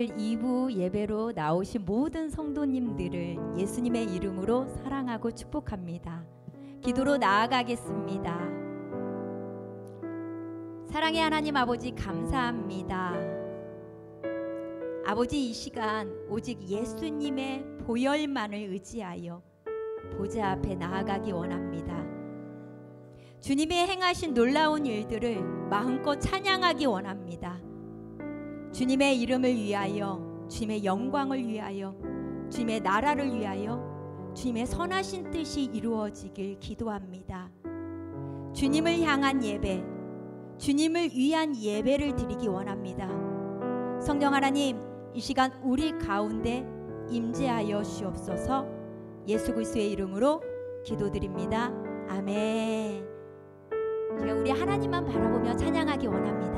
2부 예배로 나오신 모든 성도님들을 예수님의 이름으로 사랑하고 축복합니다. 기도로 나아가겠습니다. 사랑의 하나님 아버지, 감사합니다. 아버지, 이 시간 오직 예수님의 보혈만을 의지하여 보좌 앞에 나아가기 원합니다. 주님이 행하신 놀라운 일들을 마음껏 찬양하기 원합니다. 주님의 이름을 위하여, 주님의 영광을 위하여, 주님의 나라를 위하여 주님의 선하신 뜻이 이루어지길 기도합니다. 주님을 향한 예배, 주님을 위한 예배를 드리기 원합니다. 성령 하나님, 이 시간 우리 가운데 임재하여 주옵소서. 예수 그리스도의 이름으로 기도드립니다. 아멘. 제가 우리 하나님만 바라보며 찬양하기 원합니다.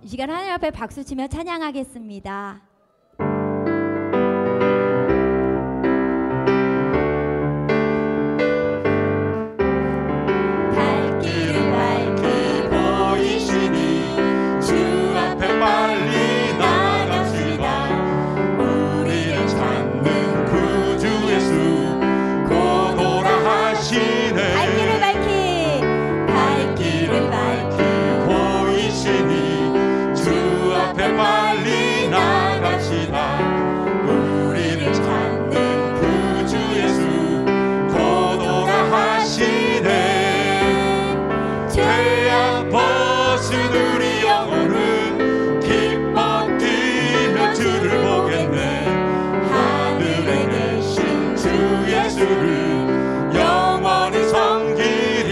이 시간 하나님 앞에 박수치며 찬양하겠습니다. 발길을 밝히 보이시니 주 앞에 빨리 나갑시다. 우리를 찾는 구주 예수 곧 오라 하시네. 발길을 밝히 보이시니 앞에 빨리 나갑시다. 우리를 찾는 구주 예수 곧 오라 하시네. 죄악 벗은 우리 영혼은 기뻐 뛰며 주를 보겠네. 하늘에 계신 주 예수를 영원히 섬기리.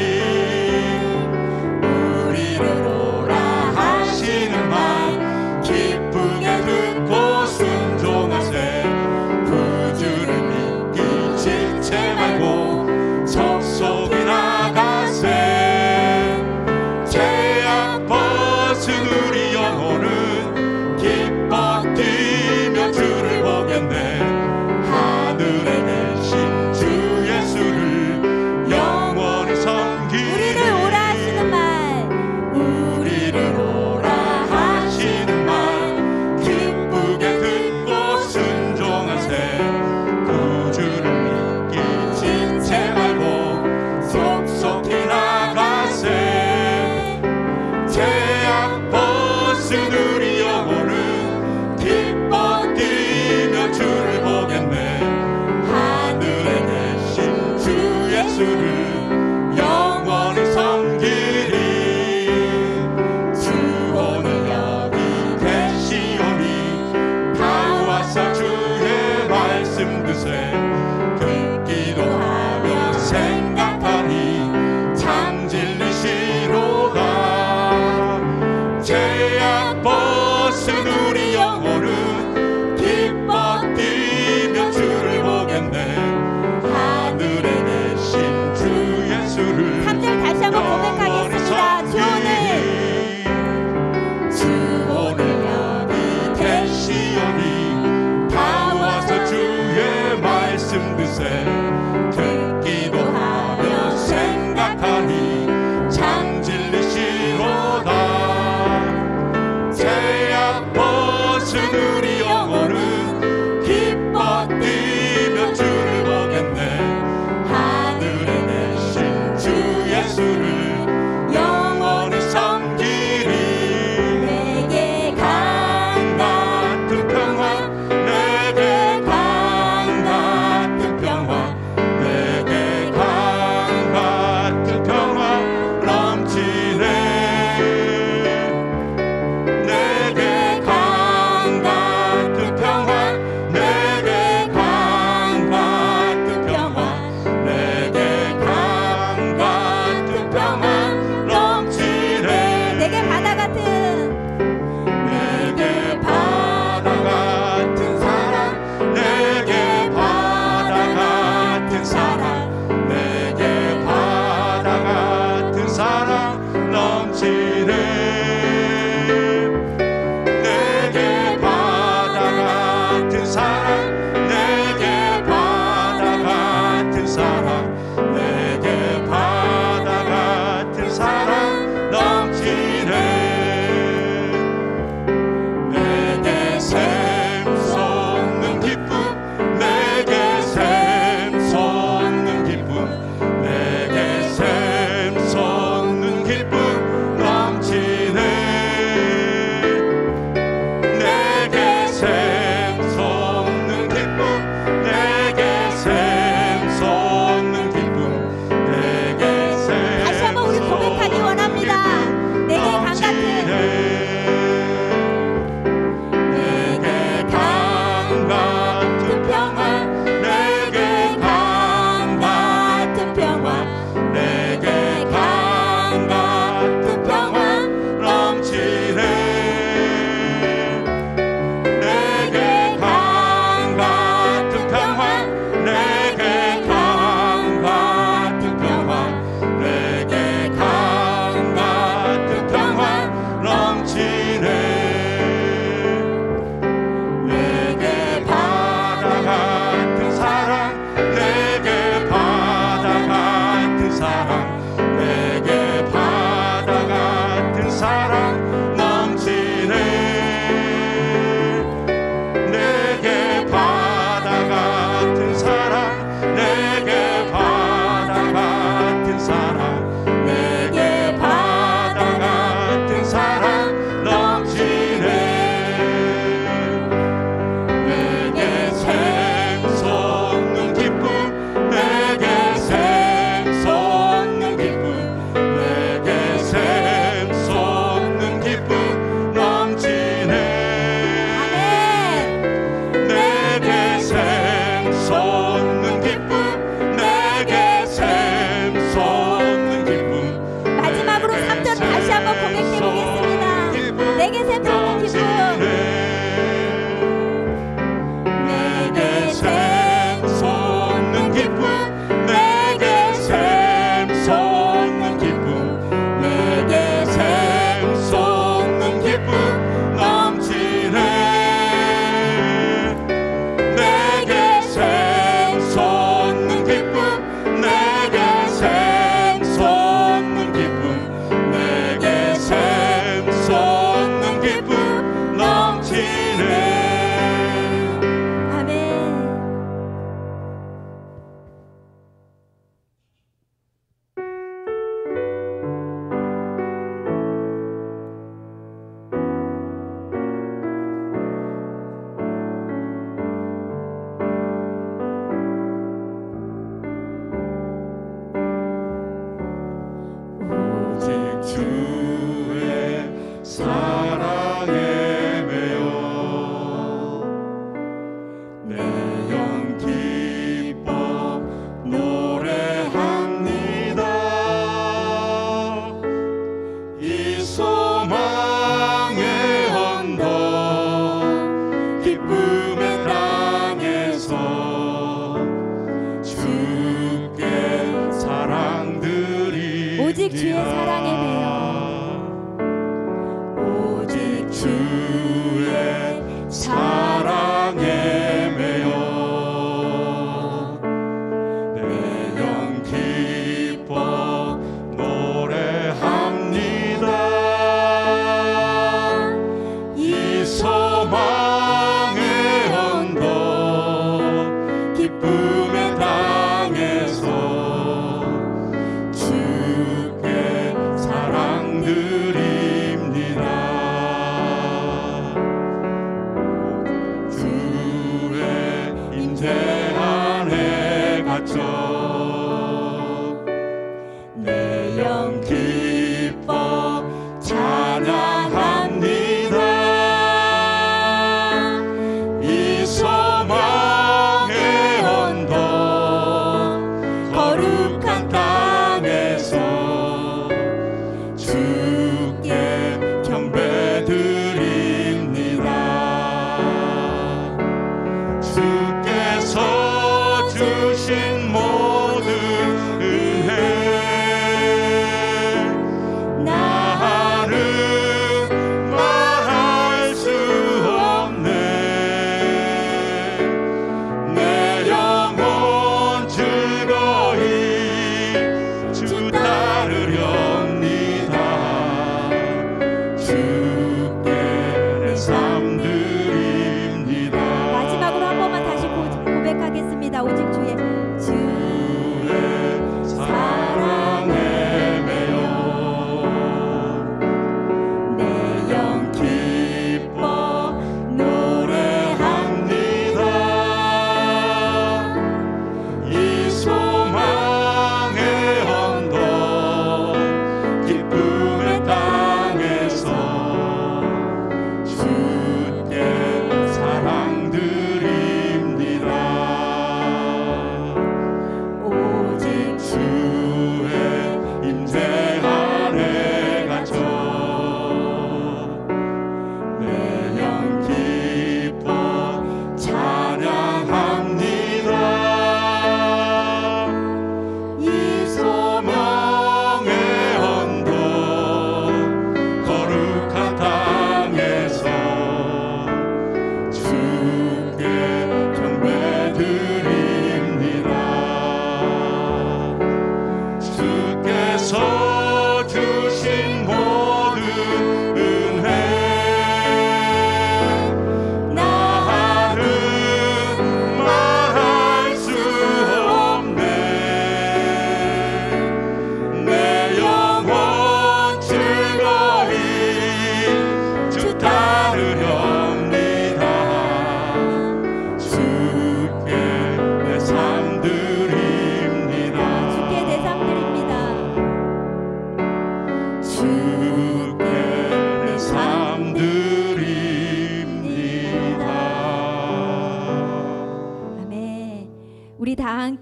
넘치네 내게 바다 같은 사랑 내게 바다 같은 사랑 내게 바다 같은 사랑 넘치네 내게 샘솟는 기쁨 내게 샘솟는 기쁨 내게 샘솟는 기쁨 넘치네 내게 샘솟는 기쁨 내게 샘솟는 기쁨 내게 다시 한번 우리 고백하기 원합니다. 내게 강 같은 내게 강 같은 평화 내게 강 같은 평화 내게 강 같은 평화 넘치네 내게 강 같은 평화 내게 강 같은 평화 내게 강 같은 평화 넘치네 내게 바다 같은 사랑 내게 바다 같은 사랑 내게 바다 같은 사랑 넘치네 내게 바다 같은 사랑 내게 바다 같은 사랑 내게 바다 같은 사랑 넘치네 내게 샘솟는 기쁨 내게 샘솟는 기쁨 내게 샘솟는 기쁨 넘치네 아멘. 내게 샘솟는 기쁨 내게 샘솟는 기쁨 마지막으로 3절 다시 한번 고백해 보겠습니다. 내게 샘솟는 기쁨 내게 샘솟는 기쁨 내게 샘솟는 기쁨 내게 샘솟는 기쁨 넘치네 내게 샘솟는 기쁨 내게 샘솟는 기쁨 내게 샘솟는 기쁨 넘치네 아멘. 오직 주의 사랑에 매여 내 영 기뻐 노래합니다 이 소망의 언덕 기쁨의 땅에서 주께 사랑드리 오직 주의 사랑에 매여 오직 주의 사랑에 매여 내 영 기뻐 노래합니다 이 소망의 언덕 기쁨의 땅에서 주께 사랑드립니다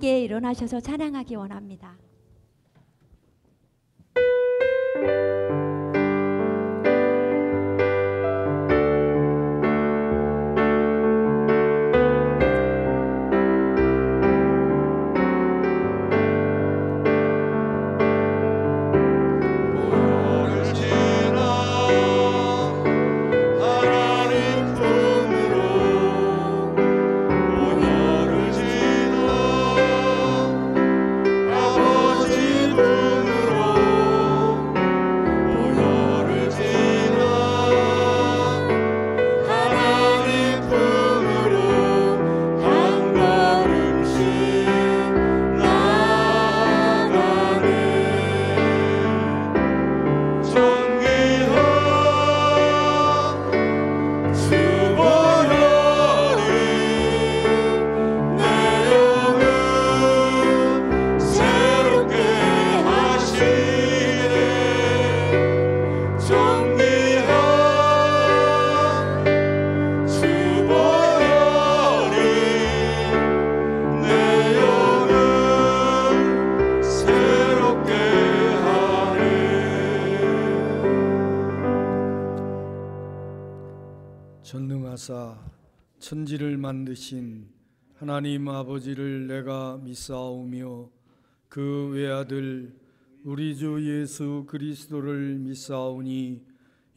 함께 일어나셔서 찬양하기 원합니다. 전능하사 천지를 만드신 하나님 아버지를 내가 믿사오며 그 외아들 우리 주 예수 그리스도를 믿사오니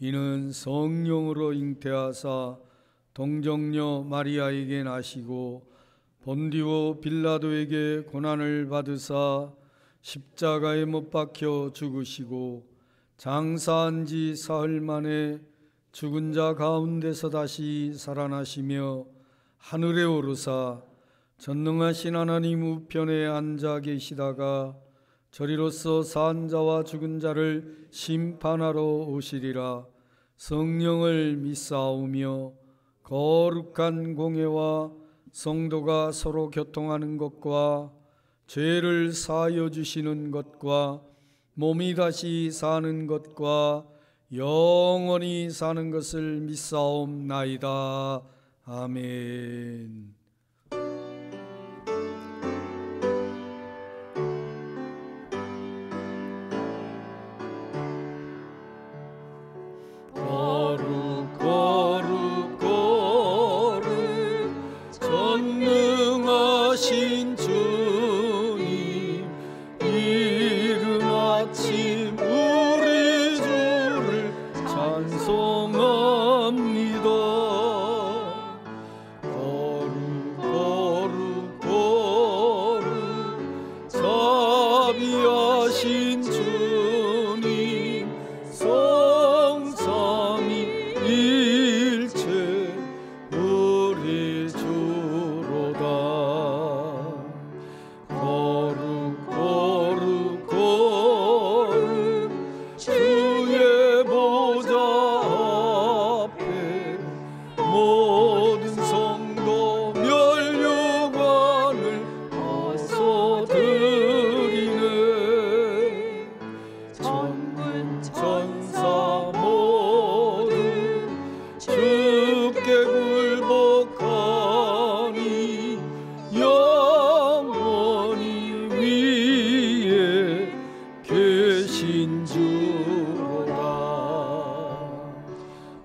이는 성령으로 잉태하사 동정녀 마리아에게 나시고 본디오 빌라도에게 고난을 받으사 십자가에 못 박혀 죽으시고 장사한 지 사흘 만에 죽은 자 가운데서 다시 살아나시며 하늘에 오르사 전능하신 하나님 우편에 앉아 계시다가 저리로서 산 자와 죽은 자를 심판하러 오시리라. 성령을 믿사오며 거룩한 공회와 성도가 서로 교통하는 것과 죄를 사하여 주시는 것과 몸이 다시 사는 것과 영원히 사는 것을 믿사옵나이다. 아멘. 거룩 거룩 거룩 전능하신 주님, 이른 아침 우리 주를 찬송합니다. 거룩 거룩 거룩 자비하신 주님, 성삼위일체 우리 주로다. 거룩 거룩 거룩 주의 보좌 앞에 모든 성도 멸류관을 어서 드리네. 천군 천사 모두 주께 굴복하니 영원히 위에 계신 주로다.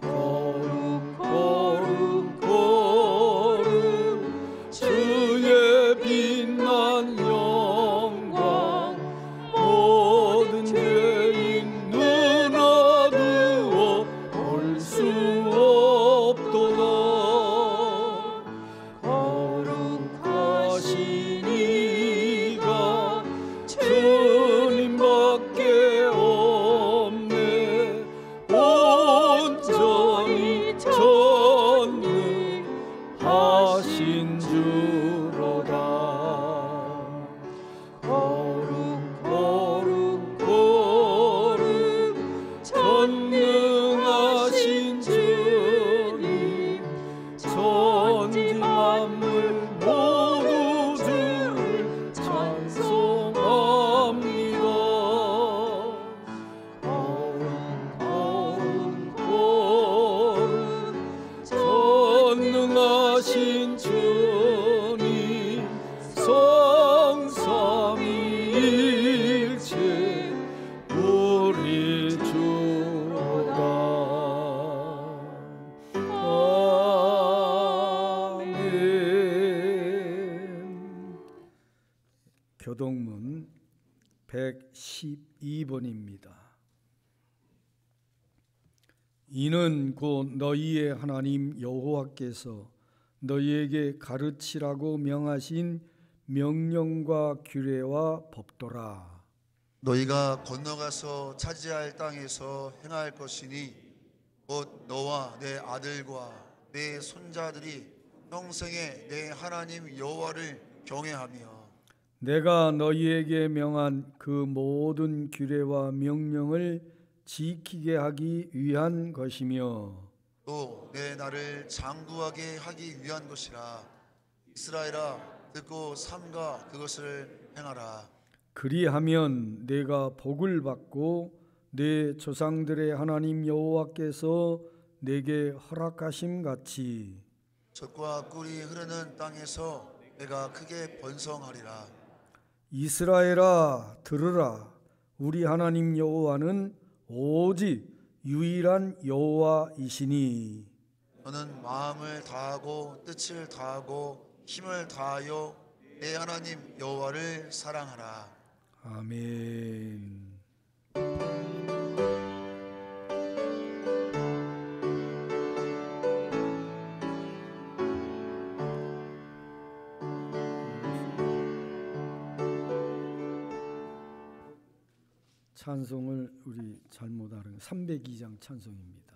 거룩 거룩 거룩 주의 빛난 영광, 모든 죄인 눈 112번입니다. 이는 곧 너희의 하나님 여호와께서 너희에게 가르치라고 명하신 명령과 규례와 법도라. 너희가 건너가서 차지할 땅에서 행할 것이니 곧 너와 내 아들과 내 손자들이 평생에 내 하나님 여호와를 경외하며 내가 너희에게 명한 그 모든 규례와 명령을 지키게 하기 위한 것이며 또 내 나를 장구하게 하기 위한 것이라. 이스라엘아, 듣고 삼가 그것을 행하라. 그리하면 내가 복을 받고 내 조상들의 하나님 여호와께서 내게 허락하심 같이 젖과 꿀이 흐르는 땅에서 내가 크게 번성하리라. 이스라엘아 들으라. 우리 하나님 여호와는 오직 유일한 여호와이시니 너는 마음을 다하고 뜻을 다하고 힘을 다하여 내 하나님 여호와를 사랑하라. 아멘. 찬송을 우리 잘못 알은 302장 찬송입니다.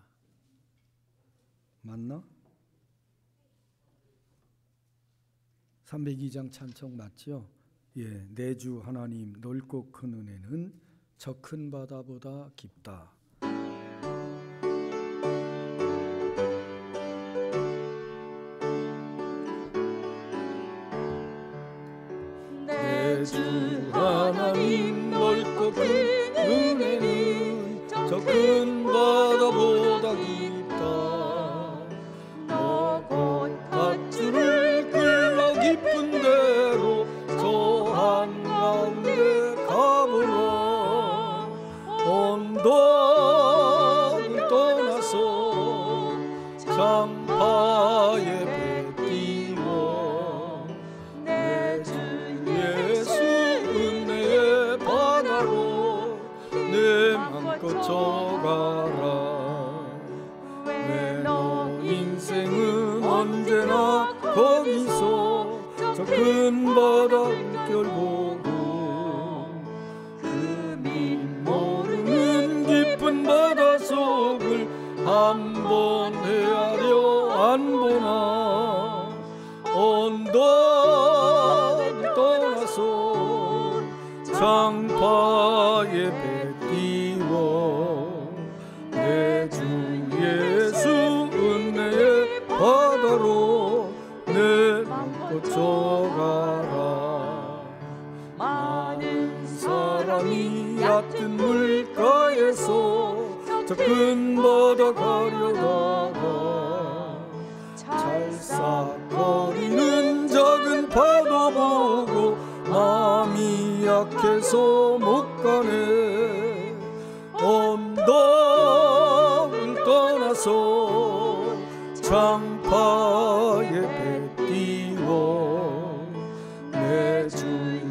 맞나? 302장 찬송 맞죠? 예, 내 주 하나님 넓고 큰 은혜는 저 큰 바다보다 깊다. 내 주 하나님 넓고 큰 은혜는 저 큰 바다보다 깊다. 너 곧 밧줄을 끌러 깊은 데로 저 한가운데 가보라. 언덕을 떠나서 장파에 배 띄워 내 주 예수 은혜의 바다로 내 맘껏 져가라. 왜 너 인생은 언제나 거기서 저 큰 바다 물결 보고 그 밑 모르는 깊은 바다 속을 한번 헤아려 안 보나. 언덕을 떠나서 장파에 배 띄워 내 주 예수 은혜의 바다로 내 맘껏 져가라. 많은 사람이 얕은 물가에서 저 큰 바다 가려다가 찰싹거리는 작은 파도 보고 마음이 약해서 못 가네. 언덕을 떠나서 장파에 배 띄워 내 주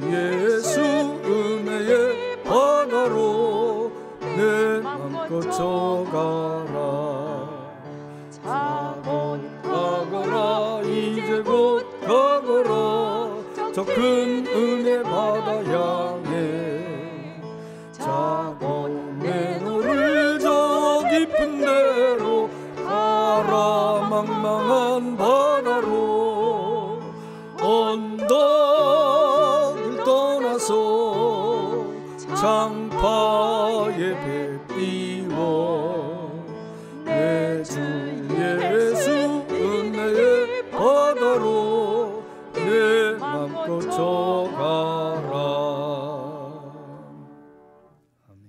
예수 은혜의 바다로 내 맘껏 져가라. 곧 가거라 이제 곧 가거라 저 큰 은혜 바다 향해. 자고 내 노를 저 깊은 데로 가라. 망망한 바다로 언덕을 떠나서 장파에 배 띄워 내 주 예수 은혜의 바다로 내 맘껏 져가라. 아멘.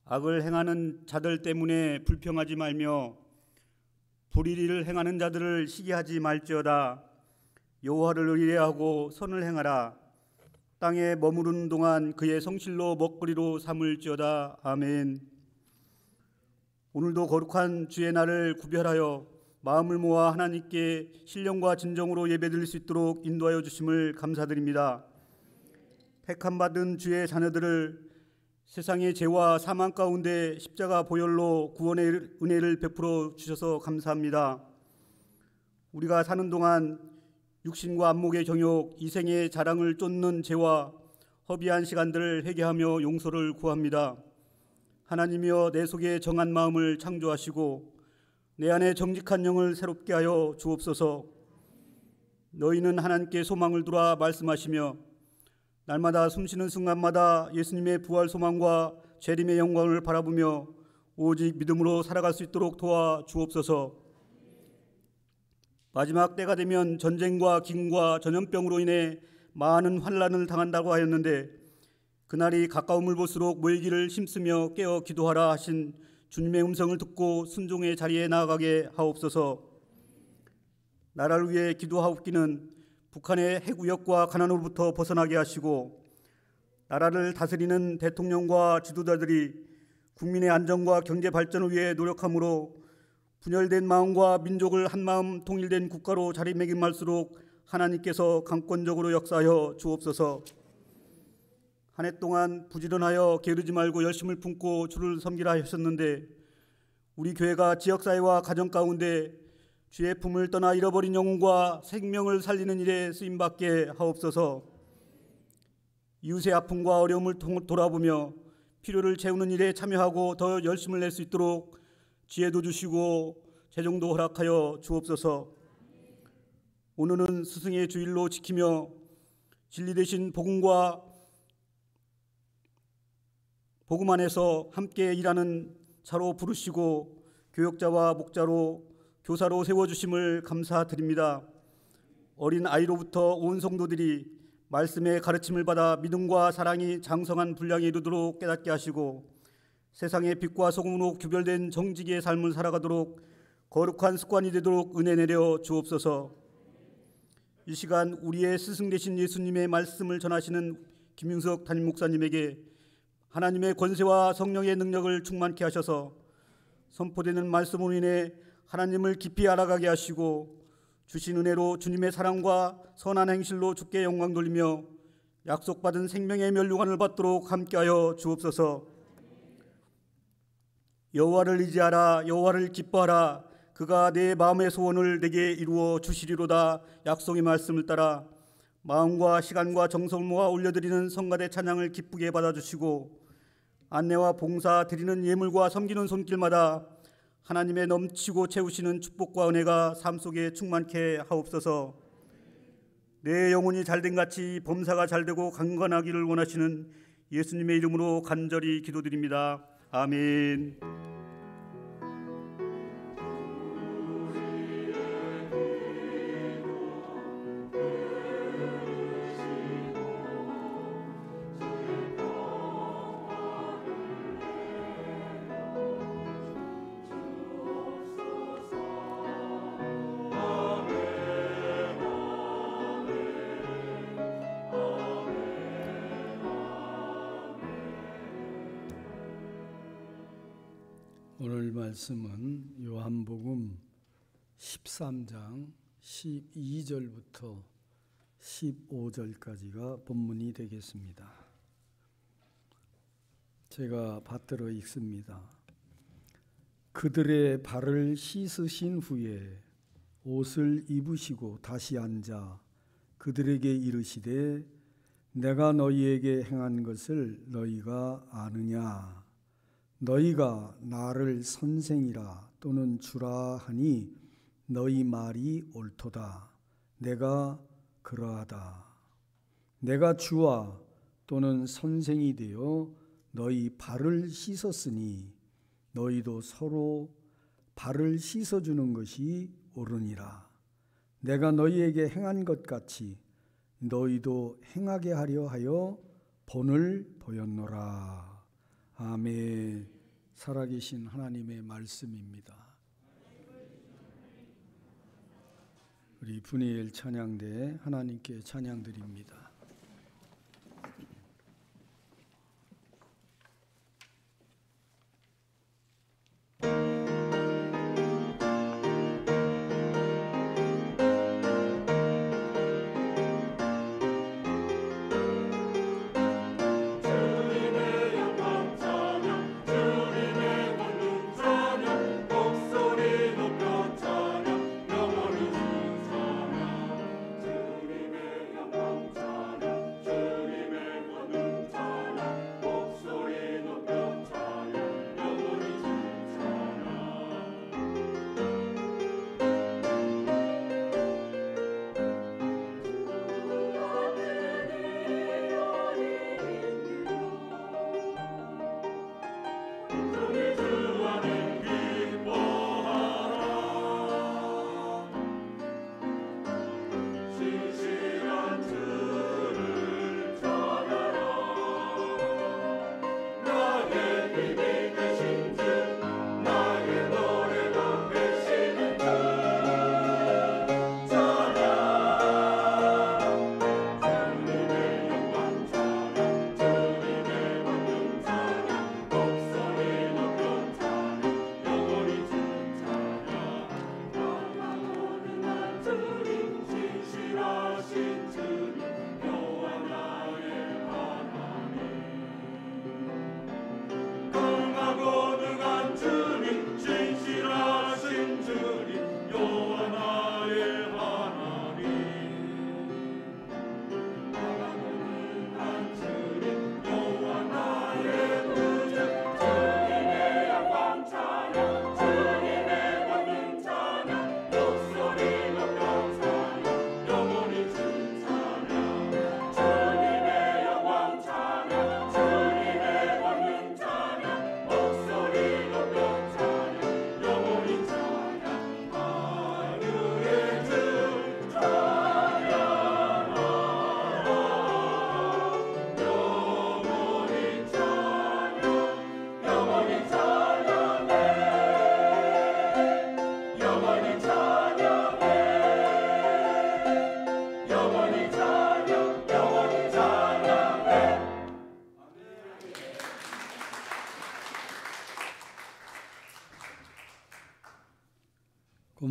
악을 행하는 자들 때문에 불평하지 말며 불의를 행하는 자들을 시기하지 말지어다. 여호와를 의뢰하고 선을 행하라. 땅에 머무르는 동안 그의 성실로 먹거리로 삼을지어다. 아멘. 오늘도 거룩한 주의 날을 구별하여 마음을 모아 하나님께 신령과 진정으로 예배드릴 수 있도록 인도하여 주심을 감사드립니다. 택함받은 주의 자녀들을 세상의 죄와 사망 가운데 십자가 보혈로 구원의 은혜를 베풀어 주셔서 감사합니다. 우리가 사는 동안 육신과 안목의 정욕, 이생의 자랑을 쫓는 죄와 허비한 시간들을 회개하며 용서를 구합니다. 하나님이여, 내 속에 정한 마음을 창조하시고 내 안에 정직한 영을 새롭게 하여 주옵소서. 너희는 하나님께 소망을 두라 말씀하시며 날마다 숨쉬는 순간마다 예수님의 부활 소망과 재림의 영광을 바라보며 오직 믿음으로 살아갈 수 있도록 도와 주옵소서. 마지막 때가 되면 전쟁과 기근과 전염병으로 인해 많은 환난을 당한다고 하였는데 그날이 가까움을 볼수록 모이기를 힘쓰며 깨어 기도하라 하신 주님의 음성을 듣고 순종의 자리에 나아가게 하옵소서. 나라를 위해 기도하옵기는 북한의 핵우역과 가난으로부터 벗어나게 하시고 나라를 다스리는 대통령과 지도자들이 국민의 안정과 경제 발전을 위해 노력함으로 분열된 마음과 민족을 한마음 통일된 국가로 자리매김할수록 하나님께서 강권적으로 역사하여 주옵소서. 한 해 동안 부지런하여 게으르지 말고 열심을 품고 주를 섬기라 하셨는데 우리 교회가 지역사회와 가정 가운데 주의 품을 떠나 잃어버린 영혼과 생명을 살리는 일에 쓰임받게 하옵소서. 이웃의 아픔과 어려움을 돌아보며 필요를 채우는 일에 참여하고 더 열심을 낼 수 있도록 지혜도 주시고 재정도 허락하여 주옵소서. 오늘은 스승의 주일로 지키며 진리 되신 복음과 복음 안에서 함께 일하는 자로 부르시고 교역자와 목자로 교사로 세워주심을 감사드립니다. 어린 아이로부터 온 성도들이 말씀의 가르침을 받아 믿음과 사랑이 장성한 분량에 이르도록 깨닫게 하시고 세상의 빛과 소금으로 구별된 정직의 삶을 살아가도록 거룩한 습관이 되도록 은혜 내려 주옵소서. 이 시간 우리의 스승 되신 예수님의 말씀을 전하시는 김윤석 담임 목사님에게 하나님의 권세와 성령의 능력을 충만케 하셔서 선포되는 말씀으로 인해 하나님을 깊이 알아가게 하시고 주신 은혜로 주님의 사랑과 선한 행실로 주께 영광 돌리며 약속받은 생명의 멸류관을 받도록 함께하여 주옵소서. 여호와를 의지하라, 여호와를 기뻐하라. 그가 내 마음의 소원을 내게 이루어 주시리로다. 약속의 말씀을 따라 마음과 시간과 정성을 모아 올려드리는 성가대 찬양을 기쁘게 받아주시고 안내와 봉사 드리는 예물과 섬기는 손길마다 하나님의 넘치고 채우시는 축복과 은혜가 삶 속에 충만케 하옵소서. 내 영혼이 잘된 같이 범사가 잘되고 강건하기를 원하시는 예수님의 이름으로 간절히 기도드립니다. 아멘. 오늘 말씀은 요한복음 13장 12절부터 15절까지가 본문이 되겠습니다. 제가 받들어 읽습니다. 그들의 발을 씻으신 후에 옷을 입으시고 다시 앉아 그들에게 이르시되 내가 너희에게 행한 것을 너희가 아느냐? 너희가 나를 선생이라 또는 주라 하니 너희 말이 옳도다. 내가 그러하다. 내가 주와 또는 선생이 되어 너희 발을 씻었으니 너희도 서로 발을 씻어주는 것이 옳으니라. 내가 너희에게 행한 것 같이 너희도 행하게 하려 하여 본을 보였노라. 아멘. 살아계신 하나님의 말씀입니다. 우리 분이엘 찬양대 하나님께 찬양드립니다.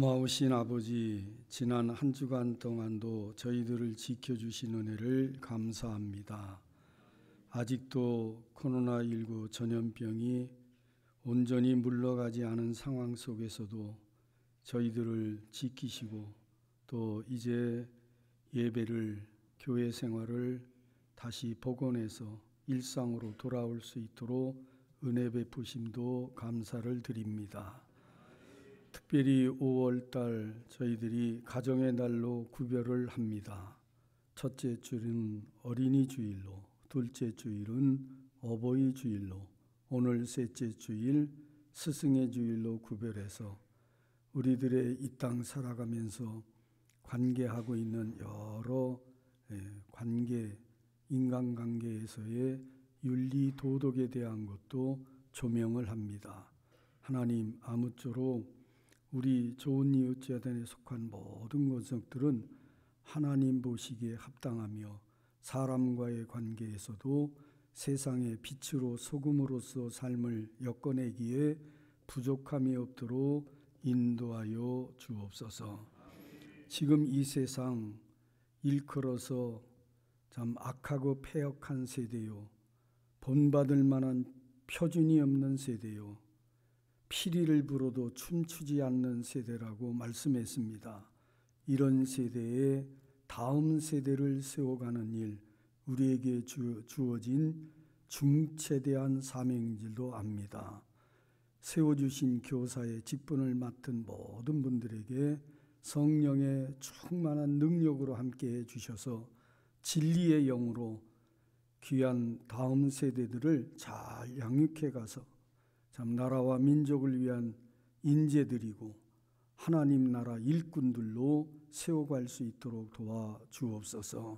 고마우신 아버지, 지난 한 주간 동안도 저희들을 지켜주신 은혜를 감사합니다. 아직도 코로나19 전염병이 온전히 물러가지 않은 상황 속에서도 저희들을 지키시고 또 이제 예배를, 교회 생활을 다시 복원해서 일상으로 돌아올 수 있도록 은혜 베푸심도 감사를 드립니다. 특별히 5월달 저희들이 가정의 날로 구별을 합니다. 첫째 주일은 어린이 주일로, 둘째 주일은 어버이 주일로, 오늘 셋째 주일 스승의 주일로 구별해서 우리들의 이 땅 살아가면서 관계하고 있는 여러 관계, 인간관계에서의 윤리 도덕에 대한 것도 조명을 합니다. 하나님, 아무쪼록 우리 좋은 이웃 재단에 속한 모든 것들은 하나님 보시기에 합당하며 사람과의 관계에서도 세상의 빛으로 소금으로서 삶을 엮어내기에 부족함이 없도록 인도하여 주옵소서. 지금 이 세상 일컬어서 참 악하고 패역한 세대요, 본받을 만한 표준이 없는 세대요, 피리를 불어도 춤추지 않는 세대라고 말씀했습니다. 이런 세대에 다음 세대를 세워가는 일, 우리에게 주어진 중체대한 사명인지도 압니다. 세워주신 교사의 직분을 맡은 모든 분들에게 성령의 충만한 능력으로 함께해 주셔서 진리의 영으로 귀한 다음 세대들을 잘 양육해 가서 참 나라와 민족을 위한 인재들이고 하나님 나라 일꾼들로 세워갈 수 있도록 도와주옵소서.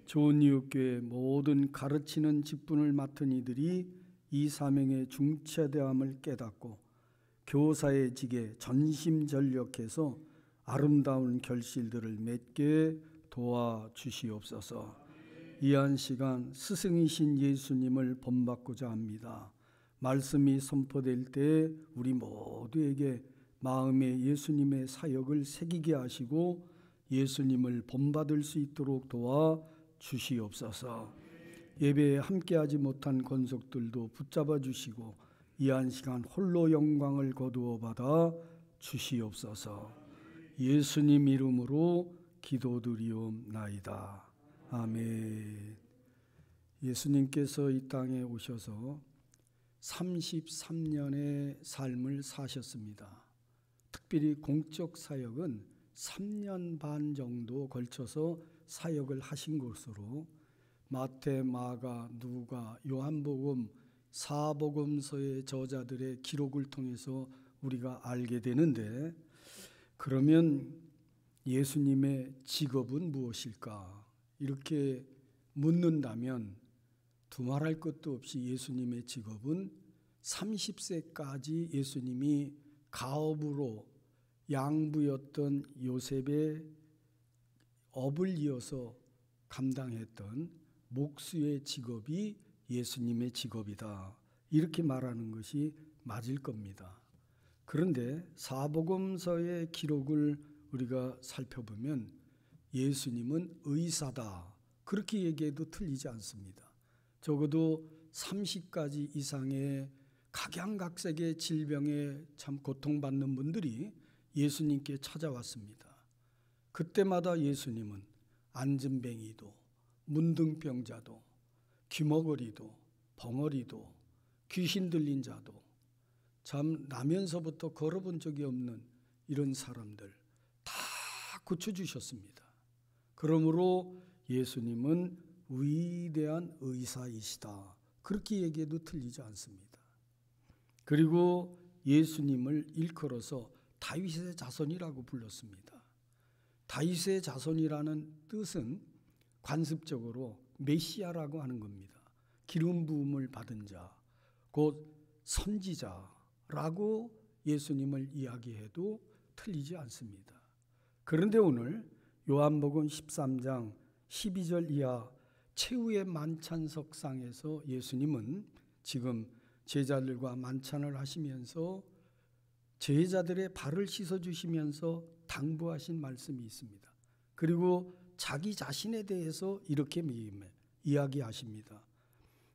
좋은 이웃교회 모든 가르치는 직분을 맡은 이들이 이 사명의 중차대함을 깨닫고 교사의 직에 전심전력해서 아름다운 결실들을 맺게 도와주시옵소서. 이 한 시간 스승이신 예수님을 본받고자 합니다. 말씀이 선포될 때 우리 모두에게 마음에 예수님의 사역을 새기게 하시고 예수님을 본받을 수 있도록 도와주시옵소서. 예배에 함께하지 못한 권속들도 붙잡아 주시고 이 한 시간 홀로 영광을 거두어 받아 주시옵소서. 예수님 이름으로 기도드리옵나이다. 아멘. 예수님께서 이 땅에 오셔서 33년의 삶을 사셨습니다. 특별히 공적 사역은 3년 반 정도 걸쳐서 사역을 하신 것으로 마태, 마가, 누가, 요한복음, 사복음서의 저자들의 기록을 통해서 우리가 알게 되는데, 그러면 예수님의 직업은 무엇일까? 이렇게 묻는다면 두말할 것도 없이 예수님의 직업은 30세까지 예수님이 가업으로 양부였던 요셉의 업을 이어서 감당했던 목수의 직업이 예수님의 직업이다, 이렇게 말하는 것이 맞을 겁니다. 그런데 사복음서의 기록을 우리가 살펴보면 예수님은 의사다, 그렇게 얘기해도 틀리지 않습니다. 적어도 30가지 이상의 각양각색의 질병에 참 고통받는 분들이 예수님께 찾아왔습니다. 그때마다 예수님은 안진뱅이도, 문둥병자도, 귀머거리도, 벙어리도, 귀신 들린 자도, 참 나면서부터 걸어본 적이 없는 이런 사람들 다 고쳐주셨습니다. 그러므로 예수님은 위대한 의사이시다, 그렇게 얘기해도 틀리지 않습니다. 그리고 예수님을 일컬어서 다윗의 자손이라고 불렀습니다. 다윗의 자손이라는 뜻은 관습적으로 메시아라고 하는 겁니다. 기름 부음을 받은 자, 곧 선지자라고 예수님을 이야기해도 틀리지 않습니다. 그런데 오늘 요한복음 13장 12절 이하 최후의 만찬석상에서 예수님은 지금 제자들과 만찬을 하시면서 제자들의 발을 씻어주시면서 당부하신 말씀이 있습니다. 그리고 자기 자신에 대해서 이렇게 이야기하십니다.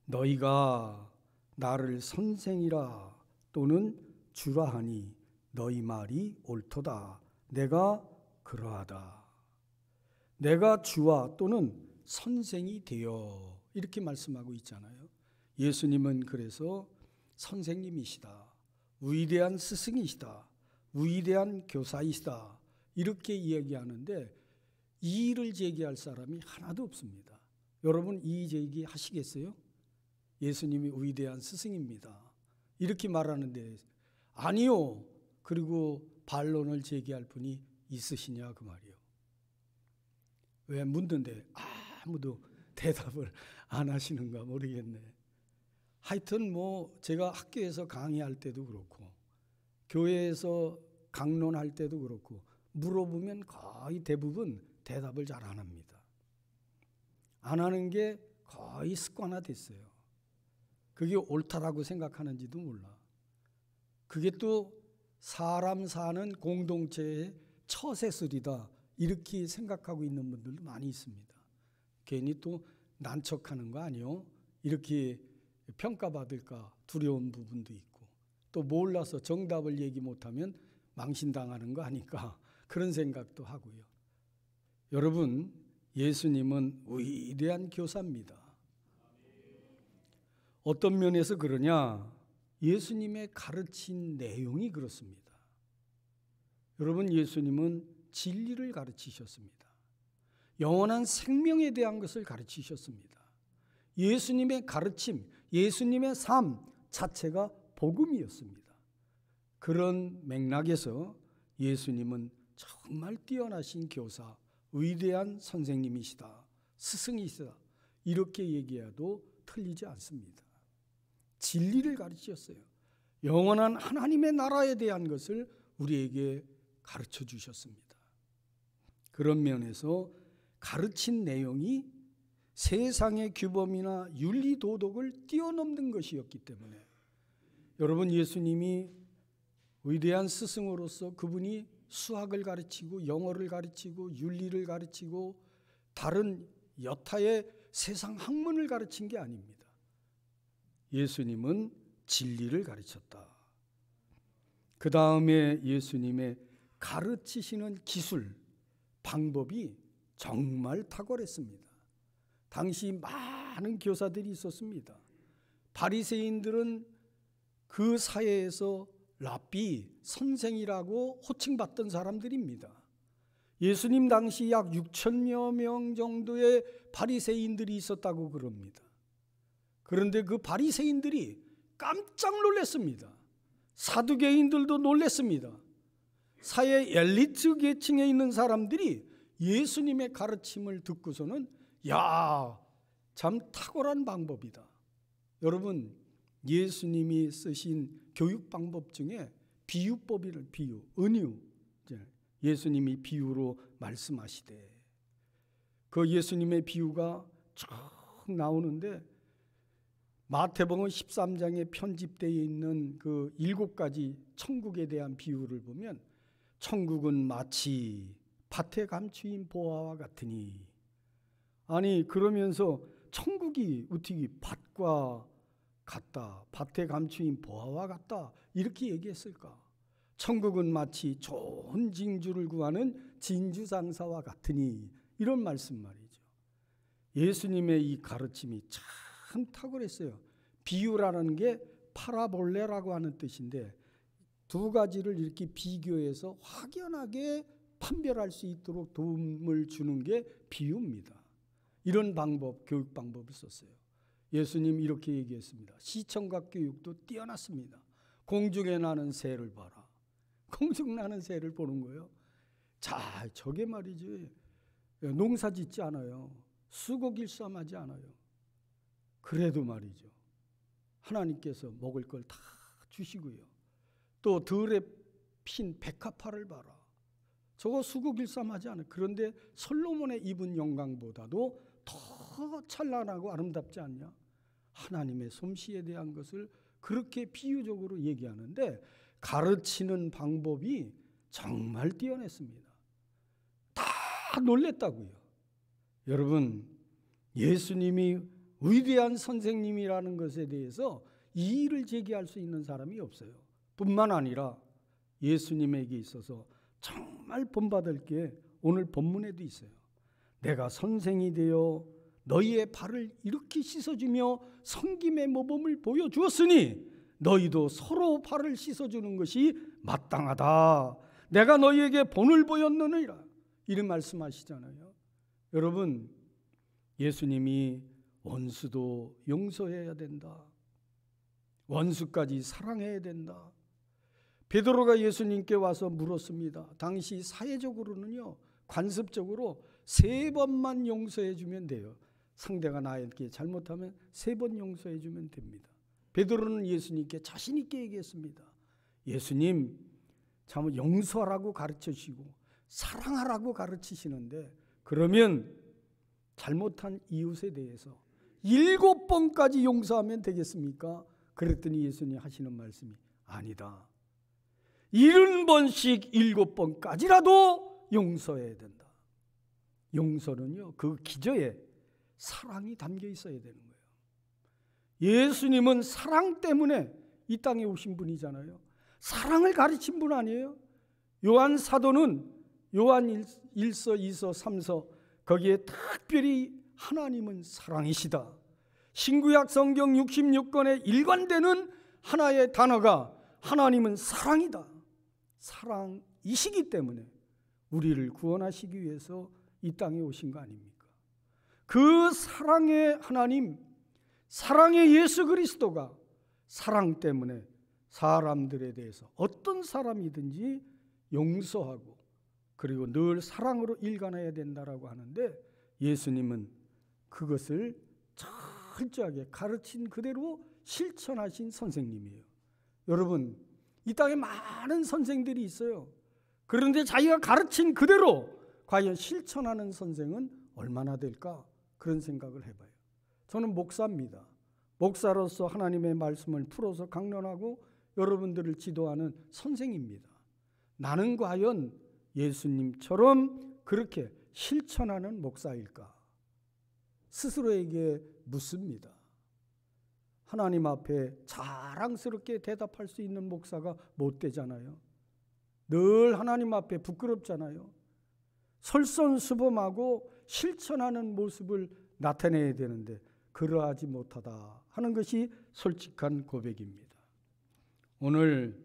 너희가 나를 선생이라 또는 주라 하니 너희 말이 옳도다. 내가 그러하다. 내가 주와 또는 선생이 되어 이렇게 말씀하고 있잖아요. 예수님은 그래서 선생님이시다. 위대한 스승이시다. 위대한 교사이시다. 이렇게 이야기하는데 이의를 제기할 사람이 하나도 없습니다. 여러분 이의 제기하시겠어요? 예수님이 위대한 스승입니다. 이렇게 말하는데 아니요. 그리고 반론을 제기할 분이 있으시냐 그 말이요. 왜 묻는데 아무도 대답을 안 하시는가 모르겠네. 하여튼 뭐 제가 학교에서 강의할 때도 그렇고 교회에서 강론할 때도 그렇고 물어보면 거의 대부분 대답을 잘 안 합니다. 안 하는 게 거의 습관화됐어요. 그게 옳다라고 생각하는지도 몰라. 그게 또 사람 사는 공동체의 처세술이다 이렇게 생각하고 있는 분들도 많이 있습니다. 괜히 또 난척하는 거 아니요? 이렇게 평가받을까 두려운 부분도 있고 또 몰라서 정답을 얘기 못하면 망신당하는 거 아닐까 그런 생각도 하고요. 여러분 예수님은 위대한 교사입니다. 어떤 면에서 그러냐? 예수님의 가르친 내용이 그렇습니다. 여러분 예수님은 진리를 가르치셨습니다. 영원한 생명에 대한 것을 가르치셨습니다. 예수님의 가르침, 예수님의 삶 자체가 복음이었습니다. 그런 맥락에서 예수님은 정말 뛰어나신 교사, 위대한 선생님이시다, 스승이시다 이렇게 얘기해도 틀리지 않습니다. 진리를 가르치셨어요. 영원한 하나님의 나라에 대한 것을 우리에게 가르쳐 주셨습니다. 그런 면에서 가르친 내용이 세상의 규범이나 윤리 도덕을 뛰어넘는 것이었기 때문에 여러분 예수님이 위대한 스승으로서 그분이 수학을 가르치고 영어를 가르치고 윤리를 가르치고 다른 여타의 세상 학문을 가르친 게 아닙니다. 예수님은 진리를 가르쳤다. 그 다음에 예수님의 가르치시는 기술, 방법이 정말 탁월했습니다. 당시 많은 교사들이 있었습니다. 바리새인들은 그 사회에서 랍비, 선생이라고 호칭받던 사람들입니다. 예수님 당시 약 6천여 명 정도의 바리새인들이 있었다고 그럽니다. 그런데 그 바리새인들이 깜짝 놀랐습니다. 사두개인들도 놀랐습니다. 사회 엘리트 계층에 있는 사람들이 예수님의 가르침을 듣고서는 야, 참 탁월한 방법이다. 여러분 예수님이 쓰신 교육 방법 중에 비유법이를 은유 예수님이 비유로 말씀하시되 그 예수님의 비유가 쭉 나오는데 마태복음 13장에 편집되어 있는 그 7가지 천국에 대한 비유를 보면 천국은 마치 밭에 감추인 보화와 같으니 아니 그러면서 천국이 어떻게 밭과 같다 밭에 감추인 보화와 같다 이렇게 얘기했을까? 천국은 마치 좋은 징주를 구하는 진주상사와 같으니 이런 말씀 말이죠. 예수님의 이 가르침이 참 탁월했어요. 비유라는 게 파라볼레라고 하는 뜻인데 두 가지를 이렇게 비교해서 확연하게 판별할 수 있도록 도움을 주는 게 비유입니다. 이런 방법, 교육 방법을 썼어요. 예수님 이렇게 얘기했습니다. 시청각 교육도 뛰어났습니다. 공중에 나는 새를 봐라. 공중 나는 새를 보는 거예요. 자, 저게 말이지 농사 짓지 않아요. 수고길쌈하지 않아요. 그래도 말이죠. 하나님께서 먹을 걸 다 주시고요. 또 들에 핀 백합화를 봐라. 저거 수고길쌈하지 않아요. 그런데 솔로몬의 입은 영광보다도 더 찬란하고 아름답지 않냐? 하나님의 솜씨에 대한 것을 그렇게 비유적으로 얘기하는데 가르치는 방법이 정말 뛰어냈습니다. 다 놀랬다고요. 여러분, 예수님이 위대한 선생님이라는 것에 대해서 이의를 제기할 수 있는 사람이 없어요. 뿐만 아니라 예수님에게 있어서 정말 본받을 게 오늘 본문에도 있어요. 내가 선생이 되어 너희의 발을 이렇게 씻어주며 섬김의 모범을 보여주었으니 너희도 서로 발을 씻어주는 것이 마땅하다. 내가 너희에게 본을 보였느니라. 이런 말씀하시잖아요. 여러분, 예수님이 원수도 용서해야 된다. 원수까지 사랑해야 된다. 베드로가 예수님께 와서 물었습니다. 당시 사회적으로는요, 관습적으로 3번만 용서해 주면 돼요. 상대가 나에게 잘못하면 3번 용서해 주면 됩니다. 베드로는 예수님께 자신 있게 얘기했습니다. 예수님, 참 용서하라고 가르치시고 사랑하라고 가르치시는데 그러면 잘못한 이웃에 대해서 7번까지 용서하면 되겠습니까? 그랬더니 예수님이 하시는 말씀이 아니다. 70번씩 7번까지라도 용서해야 된다. 용서는요, 그 기저에 사랑이 담겨 있어야 되는 거예요. 예수님은 사랑 때문에 이 땅에 오신 분이잖아요. 사랑을 가르친 분 아니에요? 요한 사도는 요한 1서, 2서, 3서 거기에 특별히 하나님은 사랑이시다. 신구약 성경 66권에 일관되는 하나의 단어가 하나님은 사랑이다. 사랑이시기 때문에 우리를 구원하시기 위해서 이 땅에 오신 거 아닙니까? 그 사랑의 하나님, 사랑의 예수 그리스도가 사랑 때문에 사람들에 대해서 어떤 사람이든지 용서하고 그리고 늘 사랑으로 일관해야 된다라고 하는데 예수님은 그것을 철저하게 가르친 그대로 실천하신 선생님이에요. 여러분, 이 땅에 많은 선생들이 있어요. 그런데 자기가 가르친 그대로 과연 실천하는 선생은 얼마나 될까? 그런 생각을 해봐요. 저는 목사입니다. 목사로서 하나님의 말씀을 풀어서 강론하고 여러분들을 지도하는 선생입니다. 나는 과연 예수님처럼 그렇게 실천하는 목사일까? 스스로에게 묻습니다. 하나님 앞에 자랑스럽게 대답할 수 있는 목사가 못 되잖아요. 늘 하나님 앞에 부끄럽잖아요. 솔선수범하고 실천하는 모습을 나타내야 되는데 그러하지 못하다 하는 것이 솔직한 고백입니다. 오늘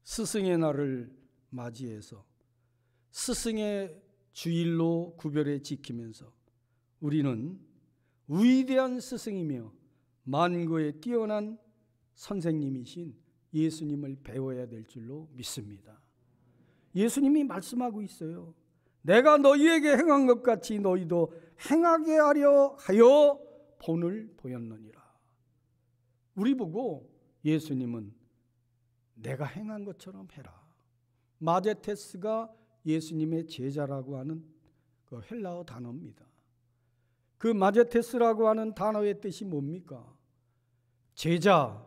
스승의 날을 맞이해서 스승의 주일로 구별해 지키면서 우리는 위대한 스승이며 만고에 뛰어난 선생님이신 예수님을 배워야 될 줄로 믿습니다. 예수님이 말씀하고 있어요. 내가 너희에게 행한 것 같이 너희도 행하게 하려 하여 본을 보였느니라. 우리 보고 예수님은 내가 행한 것처럼 해라. 마제테스가 예수님의 제자라고 하는 그 헬라어 단어입니다. 그 마제테스라고 하는 단어의 뜻이 뭡니까? 제자,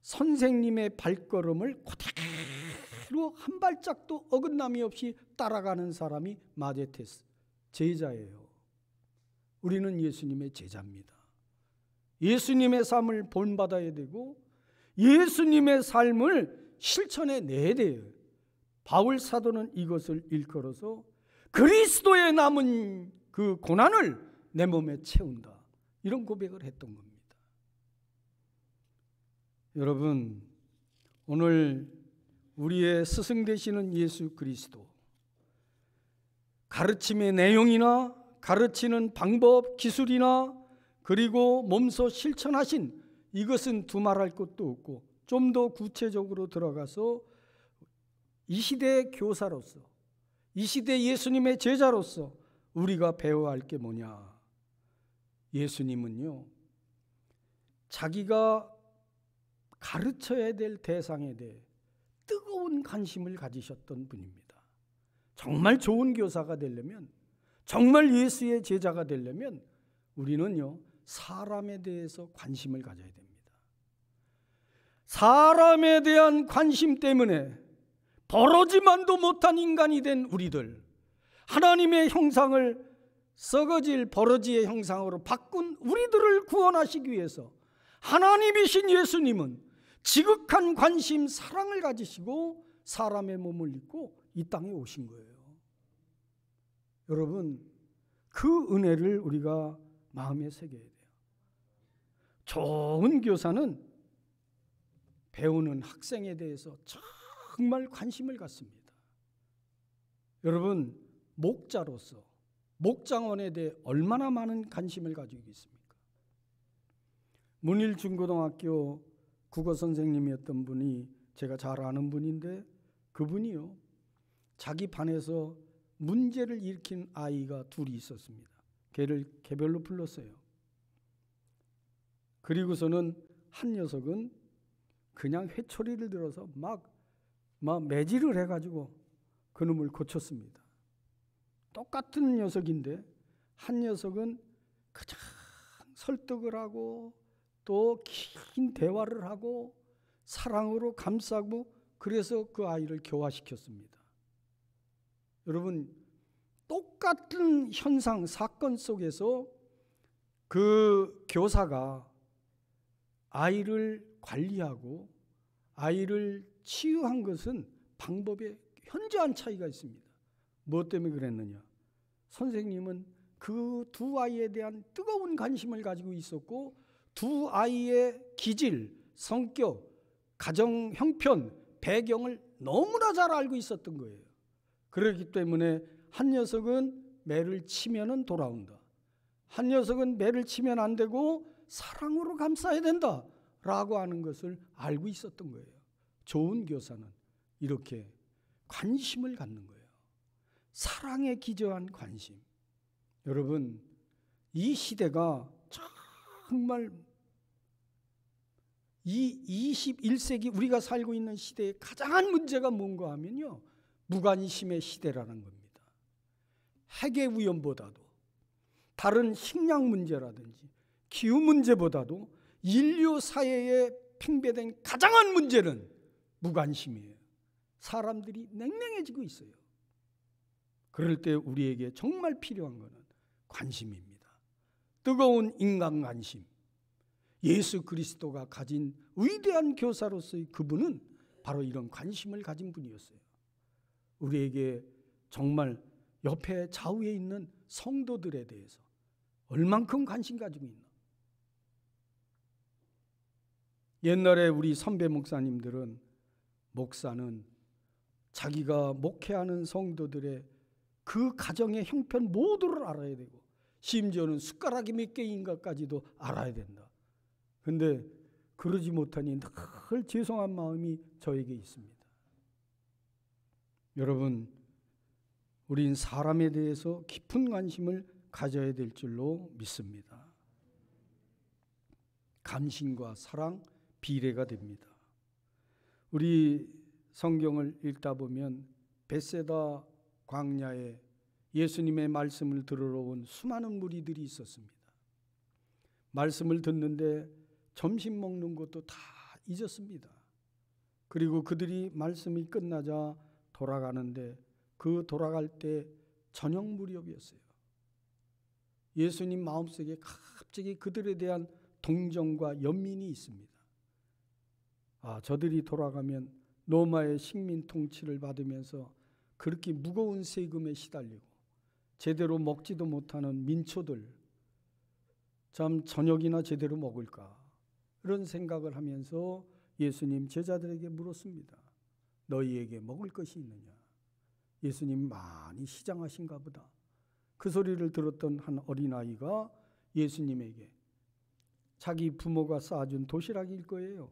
선생님의 발걸음을 그대로 한 발짝도 어긋남이 없이 따라가는 사람이 마제테스, 제자예요. 우리는 예수님의 제자입니다. 예수님의 삶을 본받아야 되고 예수님의 삶을 실천해 내야 돼요. 바울 사도는 이것을 일컬어서 그리스도의 남은 그 고난을 내 몸에 채운다. 이런 고백을 했던 겁니다. 여러분, 오늘 우리의 스승 되시는 예수 그리스도, 가르침의 내용이나 가르치는 방법, 기술이나 그리고 몸소 실천하신 이것은 두말할 것도 없고 좀 더 구체적으로 들어가서 이 시대의 교사로서 이 시대 예수님의 제자로서 우리가 배워야 할 게 뭐냐? 예수님은요, 자기가 가르쳐야 될 대상에 대해 뜨거운 관심을 가지셨던 분입니다. 정말 좋은 교사가 되려면, 정말 예수의 제자가 되려면 우리는요, 사람에 대해서 관심을 가져야 됩니다. 사람에 대한 관심 때문에 버러지만도 못한 인간이 된 우리들, 하나님의 형상을 썩어질 버러지의 형상으로 바꾼 우리들을 구원하시기 위해서 하나님이신 예수님은 지극한 관심, 사랑을 가지시고 사람의 몸을 입고 이 땅에 오신 거예요. 여러분, 그 은혜를 우리가 마음에 새겨야 돼요. 좋은 교사는 배우는 학생에 대해서 정말 관심을 갖습니다. 여러분, 목자로서 목장원에 대해 얼마나 많은 관심을 가지고 있습니까? 문일중고등학교 국어선생님이었던 분이 제가 잘 아는 분인데, 그분이요, 자기 반에서 문제를 일으킨 아이가 둘이 있었습니다. 걔를 개별로 불렀어요. 그리고서는 한 녀석은 그냥 회초리를 들어서 막 매질을 해가지고 그놈을 고쳤습니다. 똑같은 녀석인데 한 녀석은 가장 설득을 하고 또 긴 대화를 하고 사랑으로 감싸고, 그래서 그 아이를 교화시켰습니다. 여러분, 똑같은 현상, 사건 속에서 그 교사가 아이를 관리하고 아이를 치유한 것은 방법에 현저한 차이가 있습니다. 무엇 때문에 그랬느냐? 선생님은 그 두 아이에 대한 뜨거운 관심을 가지고 있었고, 두 아이의 기질, 성격, 가정 형편, 배경을 너무나 잘 알고 있었던 거예요. 그렇기 때문에 한 녀석은 매를 치면은 돌아온다, 한 녀석은 매를 치면 안 되고 사랑으로 감싸야 된다 라고 하는 것을 알고 있었던 거예요. 좋은 교사는 이렇게 관심을 갖는 거예요. 사랑에 기저한 관심. 여러분, 이 시대가 정말 이 21세기 우리가 살고 있는 시대의 가장 큰 문제가 뭔가 하면요, 무관심의 시대라는 겁니다. 핵의 위험보다도, 다른 식량 문제라든지 기후 문제보다도 인류 사회에 팽배된 가장 큰 문제는 무관심이에요. 사람들이 냉랭해지고 있어요. 그럴 때 우리에게 정말 필요한 것은 관심입니다. 뜨거운 인간 관심. 예수 그리스도가 가진 위대한 교사로서의 그분은 바로 이런 관심을 가진 분이었어요. 우리에게 정말 옆에 좌우에 있는 성도들에 대해서 얼만큼 관심 가지고 있나? 옛날에 우리 선배 목사님들은, 목사는 자기가 목회하는 성도들의 그 가정의 형편 모두를 알아야 되고, 심지어는 숟가락이 몇 개인가까지도 알아야 된다. 그런데 그러지 못하니 늘 죄송한 마음이 저에게 있습니다. 여러분, 우린 사람에 대해서 깊은 관심을 가져야 될 줄로 믿습니다. 관심과 사랑, 비례가 됩니다. 우리 성경을 읽다 보면 벳세다 광야에 예수님의 말씀을 들으러 온 수많은 무리들이 있었습니다. 말씀을 듣는데 점심 먹는 것도 다 잊었습니다. 그리고 그들이 말씀이 끝나자 돌아가는데, 그 돌아갈 때 저녁 무렵이었어요. 예수님 마음속에 갑자기 그들에 대한 동정과 연민이 있습니다. 저들이 돌아가면 로마의 식민 통치를 받으면서 그렇게 무거운 세금에 시달리고 제대로 먹지도 못하는 민초들, 참 저녁이나 제대로 먹을까, 이런 생각을 하면서 예수님 제자들에게 물었습니다. 너희에게 먹을 것이 있느냐? 예수님 많이 시장하신가 보다. 그 소리를 들었던 한 어린아이가 예수님에게 자기 부모가 싸준 도시락일 거예요.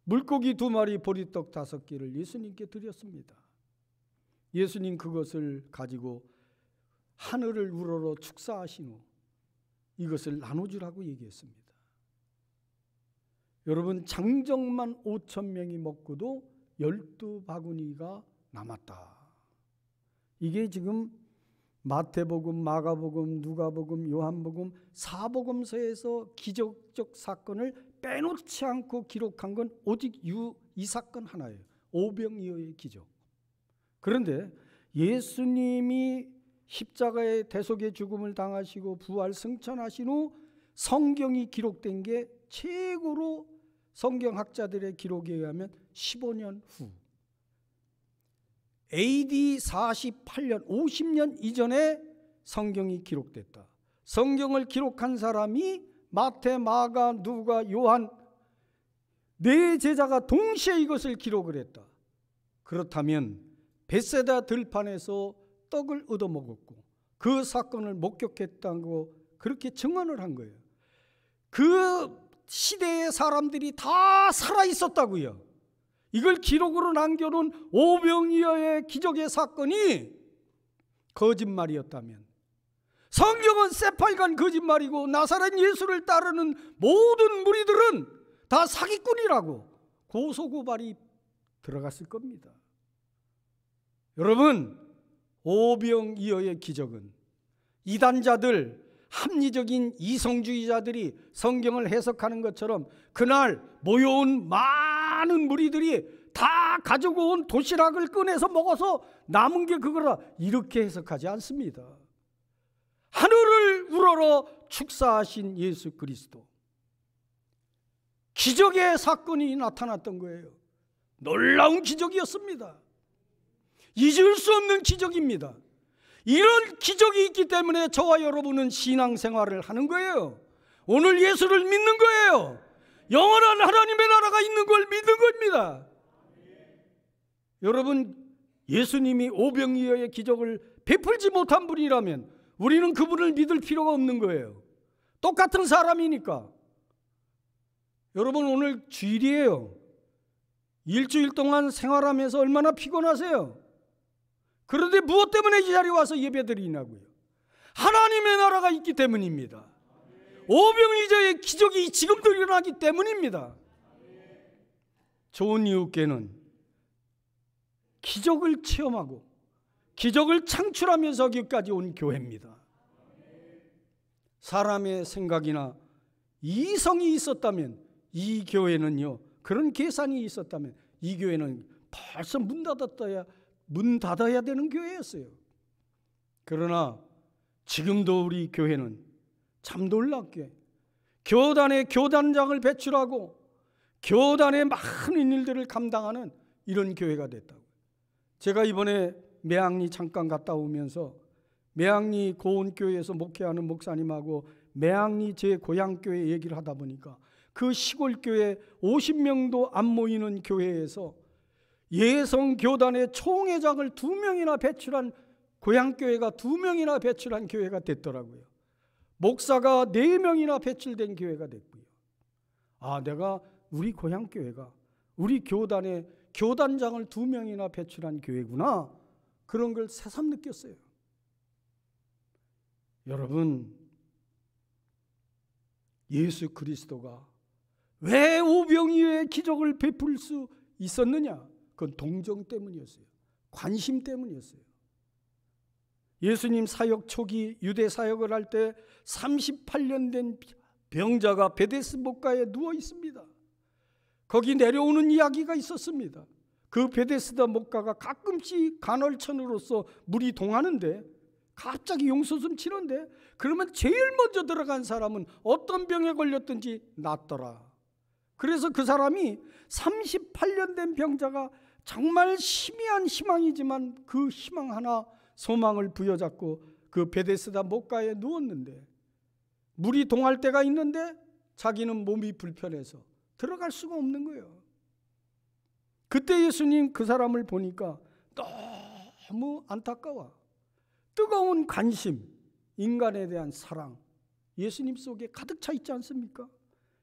물고기 2마리, 보리떡 5개를 예수님께 드렸습니다. 예수님 그것을 가지고 하늘을 우러러 축사하신 후 이것을 나눠주라고 얘기했습니다. 여러분, 장정만 5,000명이 먹고도 12바구니가 남았다. 이게 지금 마태복음, 마가복음, 누가복음, 요한복음, 사복음서에서 기적적 사건을 빼놓지 않고 기록한 건 오직 이 사건 하나예요. 오병이어의 기적. 그런데 예수님이 십자가의 대속의 죽음을 당하시고 부활 승천하신 후 성경이 기록된 게 최고로 성경학자들의 기록에 의하면 15년 후 AD 48년 50년 이전에 성경이 기록됐다. 성경을 기록한 사람이 마태, 마가, 누가, 요한 네 제자가 동시에 이것을 기록을 했다. 그렇다면 벳세다 들판에서 떡을 얻어먹었고 그 사건을 목격했다고 그렇게 증언을 한 거예요. 그 시대의 사람들이 다 살아있었다고요. 이걸 기록으로 남겨놓은 오병이어의 기적의 사건이 거짓말이었다면, 성경은 새빨간 거짓말이고 나사렛 예수를 따르는 모든 무리들은 다 사기꾼이라고 고소고발이 들어갔을 겁니다. 여러분, 오병이어의 기적은 이단자들, 합리적인 이성주의자들이 성경을 해석하는 것처럼 그날 모여온 많은 무리들이 다 가지고 온 도시락을 꺼내서 먹어서 남은 게 그거라, 이렇게 해석하지 않습니다. 하늘을 우러러 축사하신 예수 그리스도, 기적의 사건이 나타났던 거예요. 놀라운 기적이었습니다. 잊을 수 없는 기적입니다. 이런 기적이 있기 때문에 저와 여러분은 신앙생활을 하는 거예요. 오늘 예수를 믿는 거예요. 영원한 하나님의 나라가 있는 걸 믿는 겁니다. 여러분, 예수님이 오병이어의 기적을 베풀지 못한 분이라면 우리는 그분을 믿을 필요가 없는 거예요. 똑같은 사람이니까. 여러분, 오늘 주일이에요. 일주일 동안 생활하면서 얼마나 피곤하세요? 그런데 무엇 때문에 이 자리에 와서 예배드리냐고요? 하나님의 나라가 있기 때문입니다. 오병이어의 기적이 지금도 일어나기 때문입니다. 좋은 이웃교회는 기적을 체험하고 기적을 창출하면서 여기까지 온 교회입니다. 사람의 생각이나 이성이 있었다면 이 교회는요, 그런 계산이 있었다면 이 교회는 벌써 문 닫아야 되는 교회였어요. 그러나 지금도 우리 교회는 참 놀랍게 교단에 교단장을 배출하고 교단의 많은 일들을 감당하는 이런 교회가 됐다고. 제가 이번에 매항리 잠깐 갔다 오면서 매항리 고온교회에서 목회하는 목사님하고 매항리 제 고향교회 얘기를 하다 보니까 그 시골교회 50명도 안 모이는 교회에서 예성교단의 총회장을 2명이나 배출한 고향교회가 2명이나 배출한 교회가 됐더라고요. 목사가 4명이나 배출된 교회가 됐고요. 아, 내가 우리 고향교회가 우리 교단의 교단장을 2명이나 배출한 교회구나, 그런 걸 새삼 느꼈어요. 여러분, 예수 그리스도가 왜 오병이어의 기적을 베풀 수 있었느냐? 그건 동정 때문이었어요. 관심 때문이었어요. 예수님 사역 초기 유대 사역을 할 때 38년 된 병자가 베데스 목가에 누워 있습니다. 거기 내려오는 이야기가 있었습니다. 그 베데스다 목가가 가끔씩 간헐천으로서 물이 동하는데 갑자기 용솟음 치는데, 그러면 제일 먼저 들어간 사람은 어떤 병에 걸렸든지 낫더라. 그래서 그 사람이 38년 된 병자가 정말 희미한 희망이지만 그 희망 하나, 소망을 부여잡고 그 베데스다 목가에 누웠는데 물이 동할 때가 있는데 자기는 몸이 불편해서 들어갈 수가 없는 거예요. 그때 예수님 그 사람을 보니까 너무 안타까워. 뜨거운 관심, 인간에 대한 사랑, 예수님 속에 가득 차 있지 않습니까?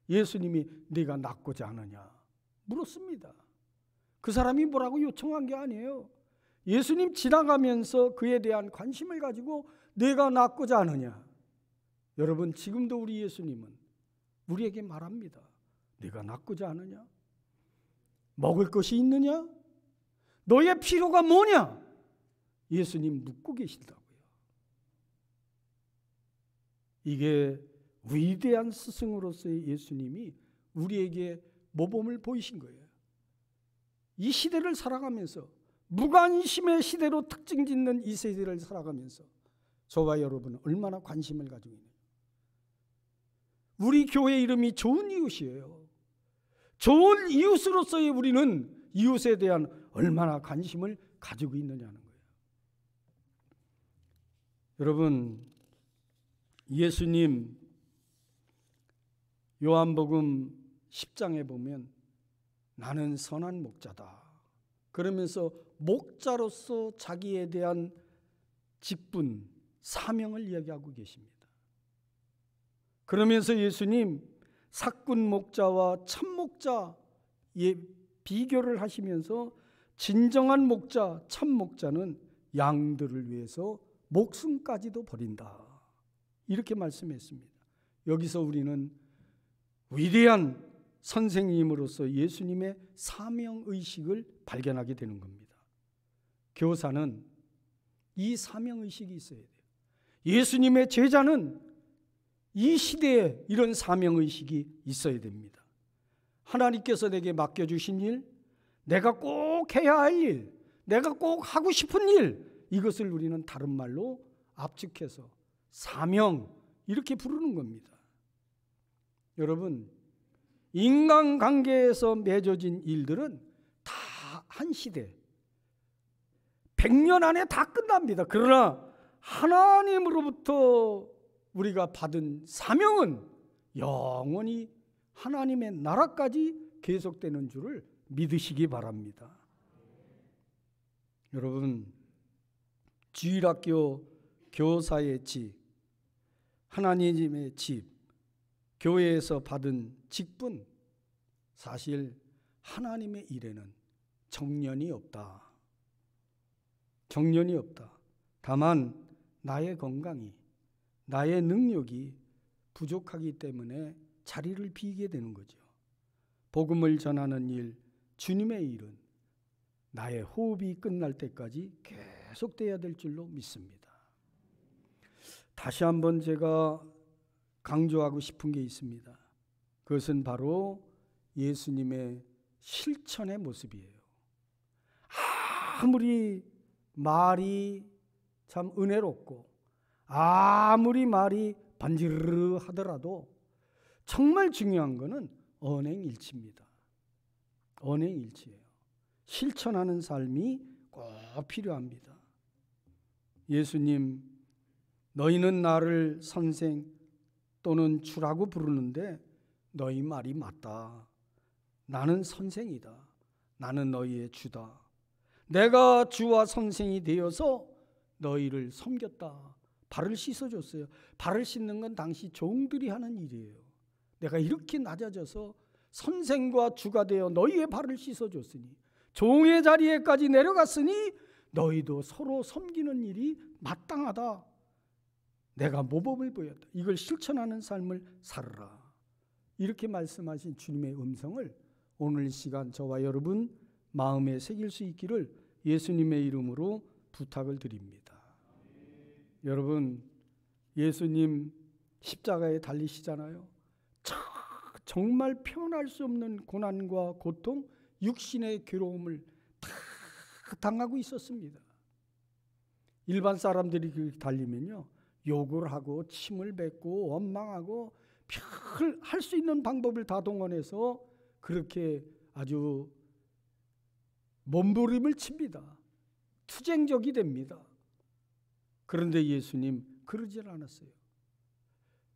예수님이 네가 낫고자 하느냐 물었습니다. 그 사람이 뭐라고 요청한 게 아니에요. 예수님 지나가면서 그에 대한 관심을 가지고 네가 낫고자 하느냐. 여러분, 지금도 우리 예수님은 우리에게 말합니다. 네가 낫고자 하느냐? 먹을 것이 있느냐? 너의 필요가 뭐냐? 예수님 묻고 계시다고요. 이게 위대한 스승으로서의 예수님이 우리에게 모범을 보이신 거예요. 이 시대를 살아가면서, 무관심의 시대로 특징 짓는 이 세대를 살아가면서 저와 여러분은 얼마나 관심을 가지고 있느냐. 우리 교회 이름이 좋은 이웃이에요. 좋은 이웃으로서의 우리는 이웃에 대한 얼마나 관심을 가지고 있느냐는 거예요. 여러분, 예수님 요한복음 10장에 보면 나는 선한 목자다 그러면서 목자로서 자기에 대한 직분, 사명을 이야기하고 계십니다. 그러면서 예수님 삭군 목자와 참 목자의 비교를 하시면서 진정한 목자, 참 목자는 양들을 위해서 목숨까지도 버린다, 이렇게 말씀했습니다. 여기서 우리는 위대한 선생님으로서 예수님의 사명의식을 발견하게 되는 겁니다. 교사는 이 사명의식이 있어야 돼요. 예수님의 제자는 이 시대에 이런 사명의식이 있어야 됩니다. 하나님께서 내게 맡겨주신 일, 내가 꼭 해야 할 일, 내가 꼭 하고 싶은 일, 이것을 우리는 다른 말로 압축해서 사명, 이렇게 부르는 겁니다. 여러분, 인간관계에서 맺어진 일들은 다 한 시대, 100년 안에 다 끝납니다. 그러나 하나님으로부터 우리가 받은 사명은 영원히 하나님의 나라까지 계속되는 줄을 믿으시기 바랍니다. 여러분, 주일학교 교사의 집, 하나님의 집, 교회에서 받은 직분, 사실 하나님의 일에는 정년이 없다. 정년이 없다. 다만 나의 건강이, 나의 능력이 부족하기 때문에 자리를 비게 되는 거죠. 복음을 전하는 일, 주님의 일은 나의 호흡이 끝날 때까지 계속돼야 될 줄로 믿습니다. 다시 한번 제가 강조하고 싶은 게 있습니다. 그것은 바로 예수님의 실천의 모습이에요. 아무리 말이 참 은혜롭고 아무리 말이 반지르르 하더라도 정말 중요한 것은 언행일치입니다. 언행일치예요. 실천하는 삶이 꼭 필요합니다. 예수님, 너희는 나를 선생 또는 주라고 부르는데 너희 말이 맞다. 나는 선생이다. 나는 너희의 주다. 내가 주와 선생이 되어서 너희를 섬겼다. 발을 씻어줬어요. 발을 씻는 건 당시 종들이 하는 일이에요. 내가 이렇게 낮아져서 선생과 주가 되어 너희의 발을 씻어줬으니, 종의 자리에까지 내려갔으니 너희도 서로 섬기는 일이 마땅하다. 내가 모범을 보였다. 이걸 실천하는 삶을 살아라. 이렇게 말씀하신 주님의 음성을 오늘 이 시간 저와 여러분 마음에 새길 수 있기를 예수님의 이름으로 부탁을 드립니다. 여러분, 예수님 십자가에 달리시잖아요. 정말 표현할 수 없는 고난과 고통, 육신의 괴로움을 다 당하고 있었습니다. 일반 사람들이 달리면요, 욕을 하고 침을 뱉고 원망하고 별 할 수 있는 방법을 다 동원해서 그렇게 아주 몸부림을 칩니다. 투쟁적이 됩니다. 그런데 예수님 그러질 않았어요.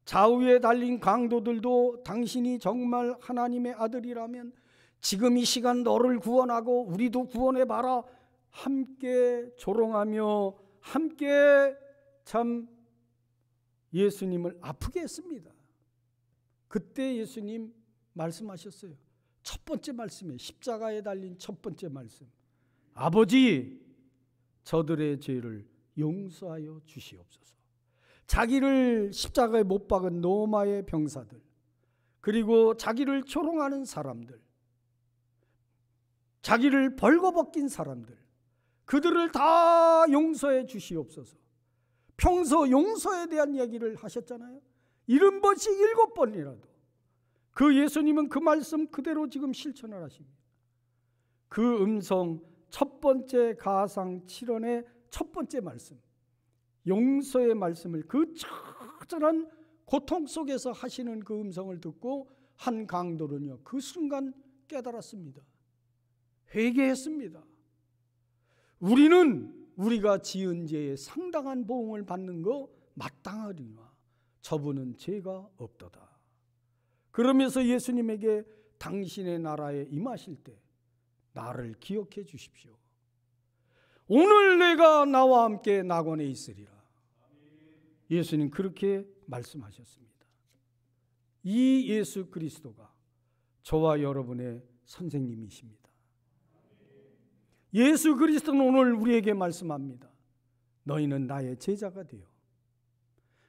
좌우에 달린 강도들도 당신이 정말 하나님의 아들이라면 지금 이 시간 너를 구원하고 우리도 구원해봐라, 함께 조롱하며 함께 참 예수님을 아프게 했습니다. 그때 예수님 말씀하셨어요. 첫 번째 말씀에, 십자가에 달린 첫 번째 말씀, 아버지, 저들의 죄를 용서하여 주시옵소서. 자기를 십자가에 못 박은 로마의 병사들, 그리고 자기를 조롱하는 사람들, 자기를 벌거벗긴 사람들, 그들을 다 용서해 주시옵소서. 평소 용서에 대한 얘기를 하셨잖아요. 70번씩 7번이라도 그 예수님은 그 말씀 그대로 지금 실천을 하십니다. 그 음성, 첫 번째 가상 7원의 첫 번째 말씀, 용서의 말씀을 그 처절한 고통 속에서 하시는 그 음성을 듣고 한 강도는요, 그 순간 깨달았습니다. 회개했습니다. 우리는 우리가 지은 죄에 상당한 보응을 받는 거 마땅하리라. 저분은 죄가 없도다. 그러면서 예수님에게 당신의 나라에 임하실 때 나를 기억해 주십시오. 오늘 내가 나와 함께 낙원에 있으리라. 예수님 그렇게 말씀하셨습니다. 이 예수 그리스도가 저와 여러분의 선생님이십니다. 예수 그리스도는 오늘 우리에게 말씀합니다. 너희는 나의 제자가 되어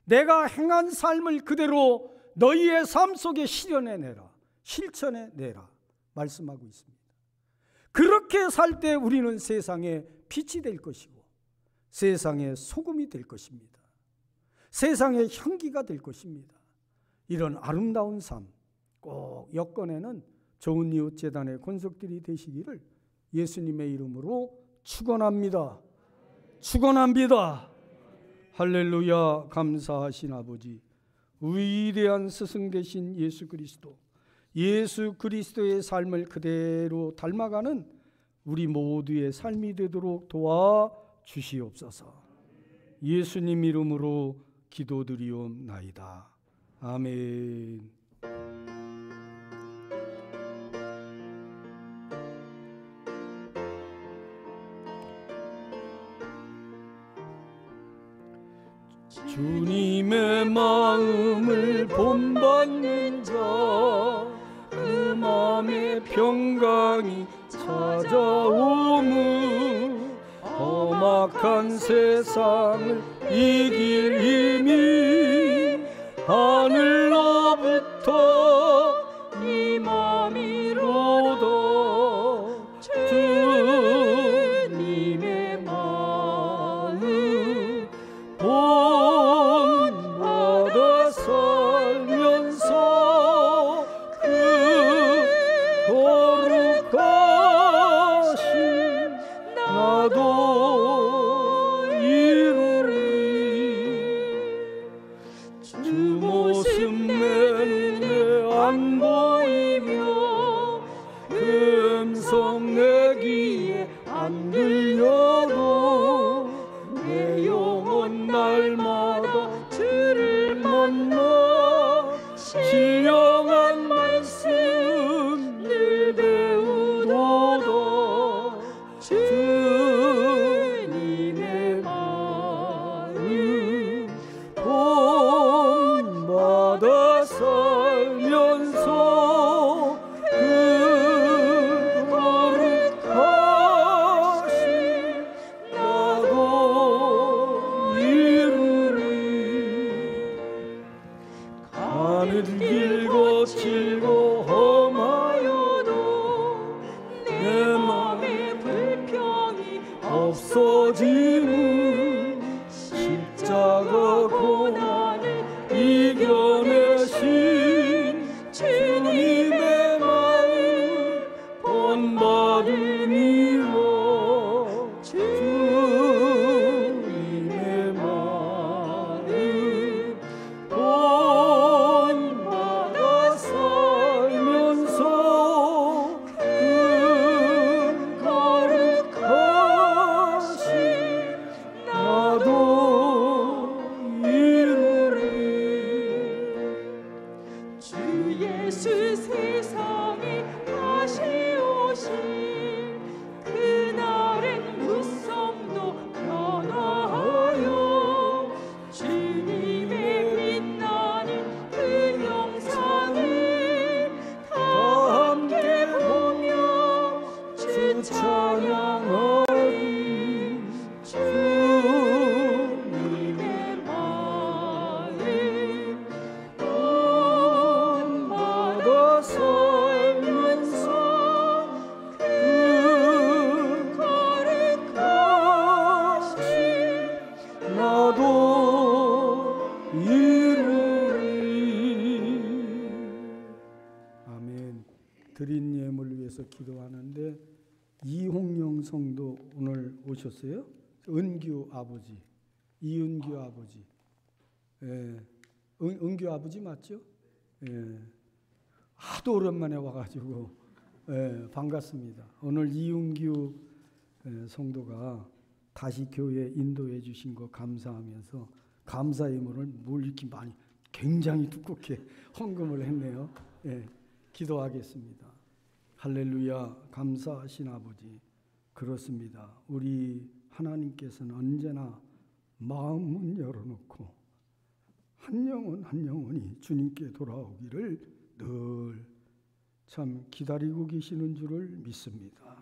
내가 행한 삶을 그대로 너희의 삶 속에 실현해내라, 실천해내라 말씀하고 있습니다. 그렇게 살 때 우리는 세상의 빛이 될 것이고 세상의 소금이 될 것입니다. 세상의 향기가 될 것입니다. 이런 아름다운 삶 꼭 여건에는 좋은 이웃 재단의 권속들이 되시기를 예수님의 이름으로 축원합니다. 축원합니다. 할렐루야. 감사하신 아버지, 위대한 스승 되신 예수 그리스도, 예수 그리스도의 삶을 그대로 닮아가는 우리 모두의 삶이 되도록 도와주시옵소서. 예수님 이름으로 기도드리옵나이다. 아멘. 주님의 마음을 본받는 자, 그 마음의 평강이 찾아오무 험악한 세상을 이길 힘이 하늘로부터 임함이로다. 주님의 마음 본받아 살면서 그 거룩하신 나도 이루리. 주 모습 내 눈에 안 보이며 그 음성 내 귀에 안 들려도 내 영혼 날마다 주를 만나 신령한 말씀 늘 배우도다. 주님의 마음 본받아 살면서 그 거룩하신 나도 이루리. 가는 길 거칠고 험하여도 내 맘에 불평이 없어지는 십자가 고난을 이겨내신 주님의 마음 본받으니라. 주님의 마음 본받아 살면서 드린 예물을 위해서 기도하는데 이홍영 성도 오늘 오셨어요. 은규 아버지, 이은규 아버지, 예, 은규 아버지 맞죠? 예, 하도 오랜만에 와가지고 예, 반갑습니다. 오늘 이은규 성도가 다시 교회 인도해 주신 거 감사하면서 감사 예물을 뭘 이렇게 많이 굉장히 두껍게 헌금을 했네요. 예, 기도하겠습니다. 할렐루야. 감사하신 아버지, 그렇습니다. 우리 하나님께서는 언제나 마음은 열어놓고 한 영혼 한 영혼이 주님께 돌아오기를 늘 참 기다리고 계시는 줄을 믿습니다.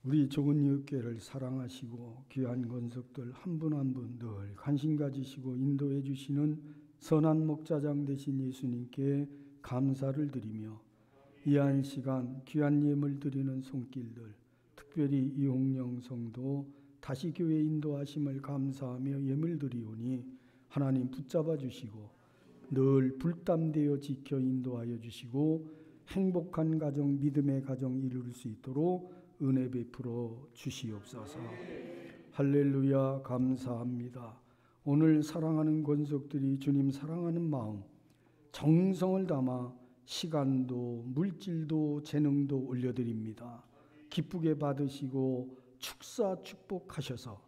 우리 좋은 이웃교회를 사랑하시고 귀한 권속들 한 분 한 분 늘 관심 가지시고 인도해 주시는 선한 목자장 되신 예수님께 감사를 드리며 이한 시간 귀한 예물 드리는 손길들, 특별히 이홍영 성도 다시 교회 인도하심을 감사하며 예물 드리오니 하나님 붙잡아 주시고 늘 불담되어 지켜 인도하여 주시고 행복한 가정, 믿음의 가정 이룰 수 있도록 은혜 베풀어 주시옵소서. 할렐루야. 감사합니다. 오늘 사랑하는 권속들이 주님 사랑하는 마음, 정성을 담아 시간도 물질도 재능도 올려드립니다. 기쁘게 받으시고 축사 축복하셔서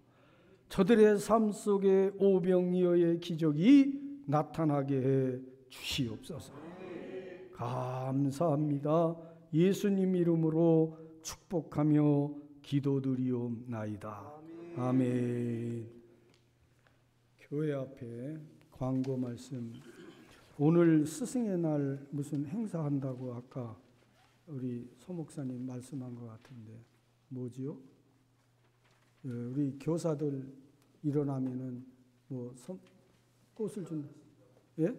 저들의 삶 속에 오병이어의 기적이 나타나게 해 주시옵소서. 감사합니다. 예수님 이름으로 축복하며 기도드리옵나이다. 아멘. 교회 앞에 광고 말씀. 오늘 스승의 날 무슨 행사한다고 아까 우리 소 목사님 말씀한 것 같은데 뭐지요? 우리 교사들 일어나면은 뭐 꽃을 준, 예?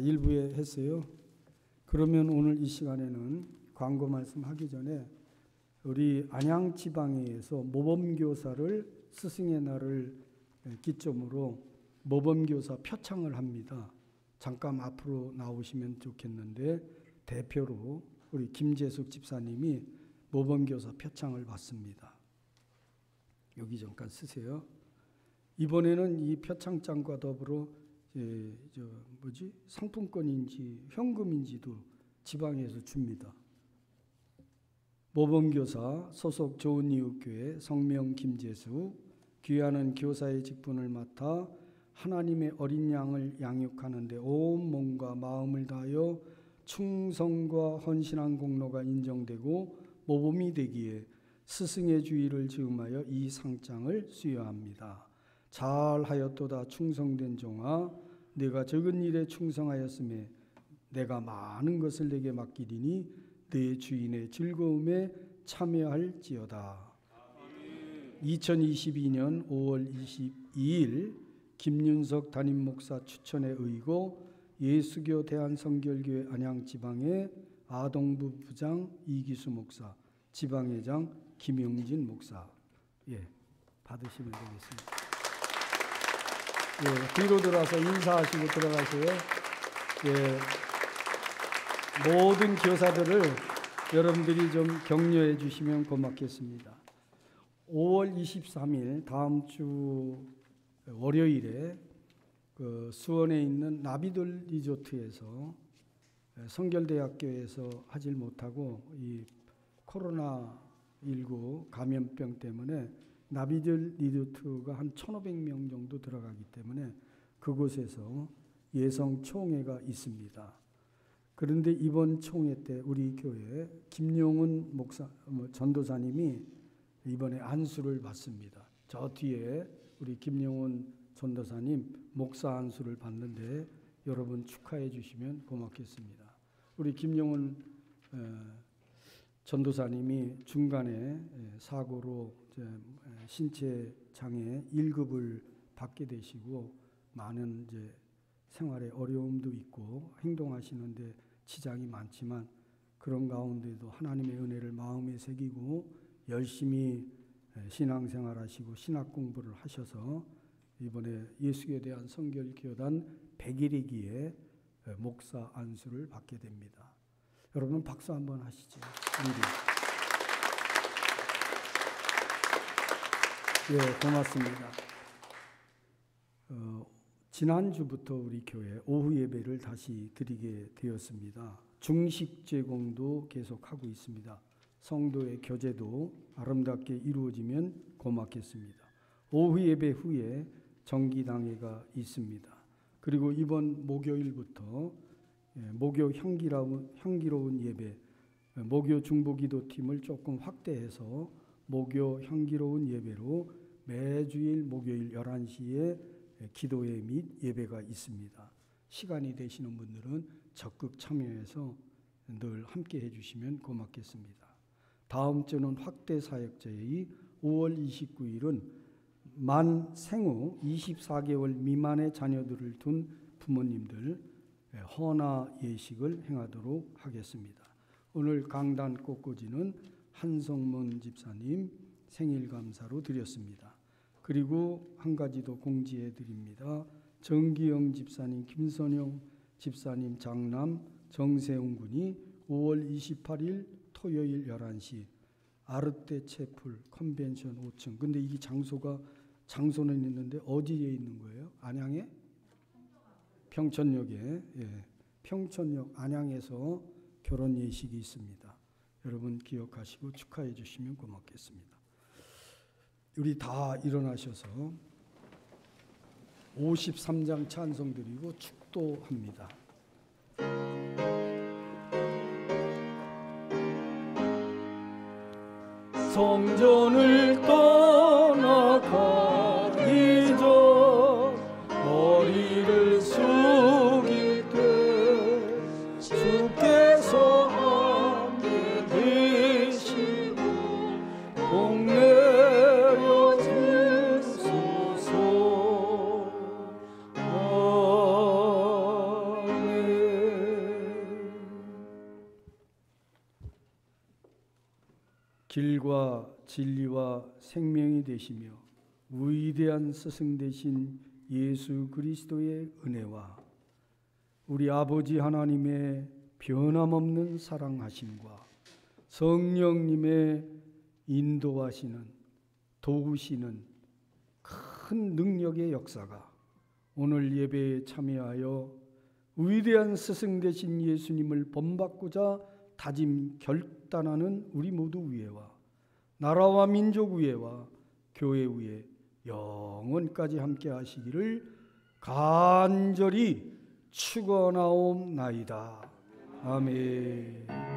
일부에 했어요. 그러면 오늘 이 시간에는 광고 말씀하기 전에 우리 안양 지방에서 모범교사를 스승의 날을 기점으로 모범교사 표창을 합니다. 잠깐 앞으로 나오시면 좋겠는데 대표로 우리 김재숙 집사님이 모범교사 표창을 받습니다. 여기 잠깐 쓰세요. 이번에는 이 표창장과 더불어 상품권인지 현금인지도 지방에서 줍니다. 모범교사 소속 좋은 이웃교회 성명 김재수, 귀하는 교사의 직분을 맡아 하나님의 어린 양을 양육하는 데 온 몸과 마음을 다하여 충성과 헌신한 공로가 인정되고 모범이 되기에 스승의 주의를 즈음하여 이 상장을 수여합니다. 잘하였도다 충성된 종아, 내가 적은 일에 충성하였음에 내가 많은 것을 내게 맡기리니 내 주인의 즐거움에 참여할지어다. 2022년 5월 22일 김윤석 담임 목사 추천에 의고 예수교 대한성결교회 안양지방의 아동부 부장 이기수 목사, 지방회장 김용진 목사, 받으시면 되겠습니다. 뒤로 들어와서 인사하시고 들어가세요. 모든 교사들을 여러분들이 좀 격려해 주시면 고맙겠습니다. 5월 23일 다음 주 월요일에 그 수원에 있는 나비들 리조트에서 성결대학교에서 하질 못하고 이 코로나19 감염병 때문에 나비들 리조트가 한 1,500명 정도 들어가기 때문에 그곳에서 예성 총회가 있습니다. 그런데 이번 총회 때 우리 교회 김용훈 목사 전도사님이 이번에 안수를 받습니다. 저 뒤에 우리 김용훈 전도사님 목사 안수를 받는데 여러분 축하해 주시면 고맙겠습니다. 우리 김용훈 전도사님이 중간에 사고로 신체 장애 1급을 받게 되시고 많은 생활에 어려움도 있고 행동하시는데 지장이 많지만 그런 가운데도 하나님의 은혜를 마음에 새기고 열심히 신앙생활하시고 신학 공부를 하셔서 이번에 예수에 대한 성결교단 100일이기에 목사 안수를 받게 됩니다. 여러분 박수 한번 하시죠. 예, 고맙습니다. 지난주부터 우리 교회 오후 예배를 다시 드리게 되었습니다. 중식 제공도 계속하고 있습니다. 성도의 교제도 아름답게 이루어지면 고맙겠습니다. 오후 예배 후에 정기당회가 있습니다. 그리고 이번 목요일부터 목요 향기로운 예배, 목요 중보기도팀을 조금 확대해서 목요 향기로운 예배로 매주일 목요일 11시에 기도회 및 예배가 있습니다. 시간이 되시는 분들은 적극 참여해서 늘 함께 해주시면 고맙겠습니다. 다음 주는 확대 사역제의 5월 29일은 만 생후 24개월 미만의 자녀들을 둔 부모님들 헌화 예식을 행하도록 하겠습니다. 오늘 강단 꽃꽂이는 한성문 집사님 생일 감사로 드렸습니다. 그리고 한 가지 더 공지해 드립니다. 정기영 집사님, 김선영 집사님 장남 정세웅 군이 5월 28일 토요일 11시 아르테 채플 컨벤션 5층. 근데 이 장소는 있는데 어디에 있는 거예요? 안양에? 평촌역에. 예. 평촌역 안양에서 결혼 예식이 있습니다. 여러분 기억하시고 축하해 주시면 고맙겠습니다. 우리 다 일어나셔서 53장 찬송 드리고 축도합니다. 성전을 떠나가기 전 머리를 숙일 때 주께서 함께 계시고 복 내려 주소서. 아멘. 길과 진리와 생명이 되시며 위대한 스승 되신 예수 그리스도의 은혜와 우리 아버지 하나님의 변함없는 사랑하심과 성령님의 인도하시는 도우시는 큰 능력의 역사가 오늘 예배에 참여하여 위대한 스승 되신 예수님을 본받고자 다짐 결단하는 우리 모두 위에와 나라와 민족 위에와 교회 위에 영원까지 함께 하시기를 간절히 축원하옵나이다. 아멘.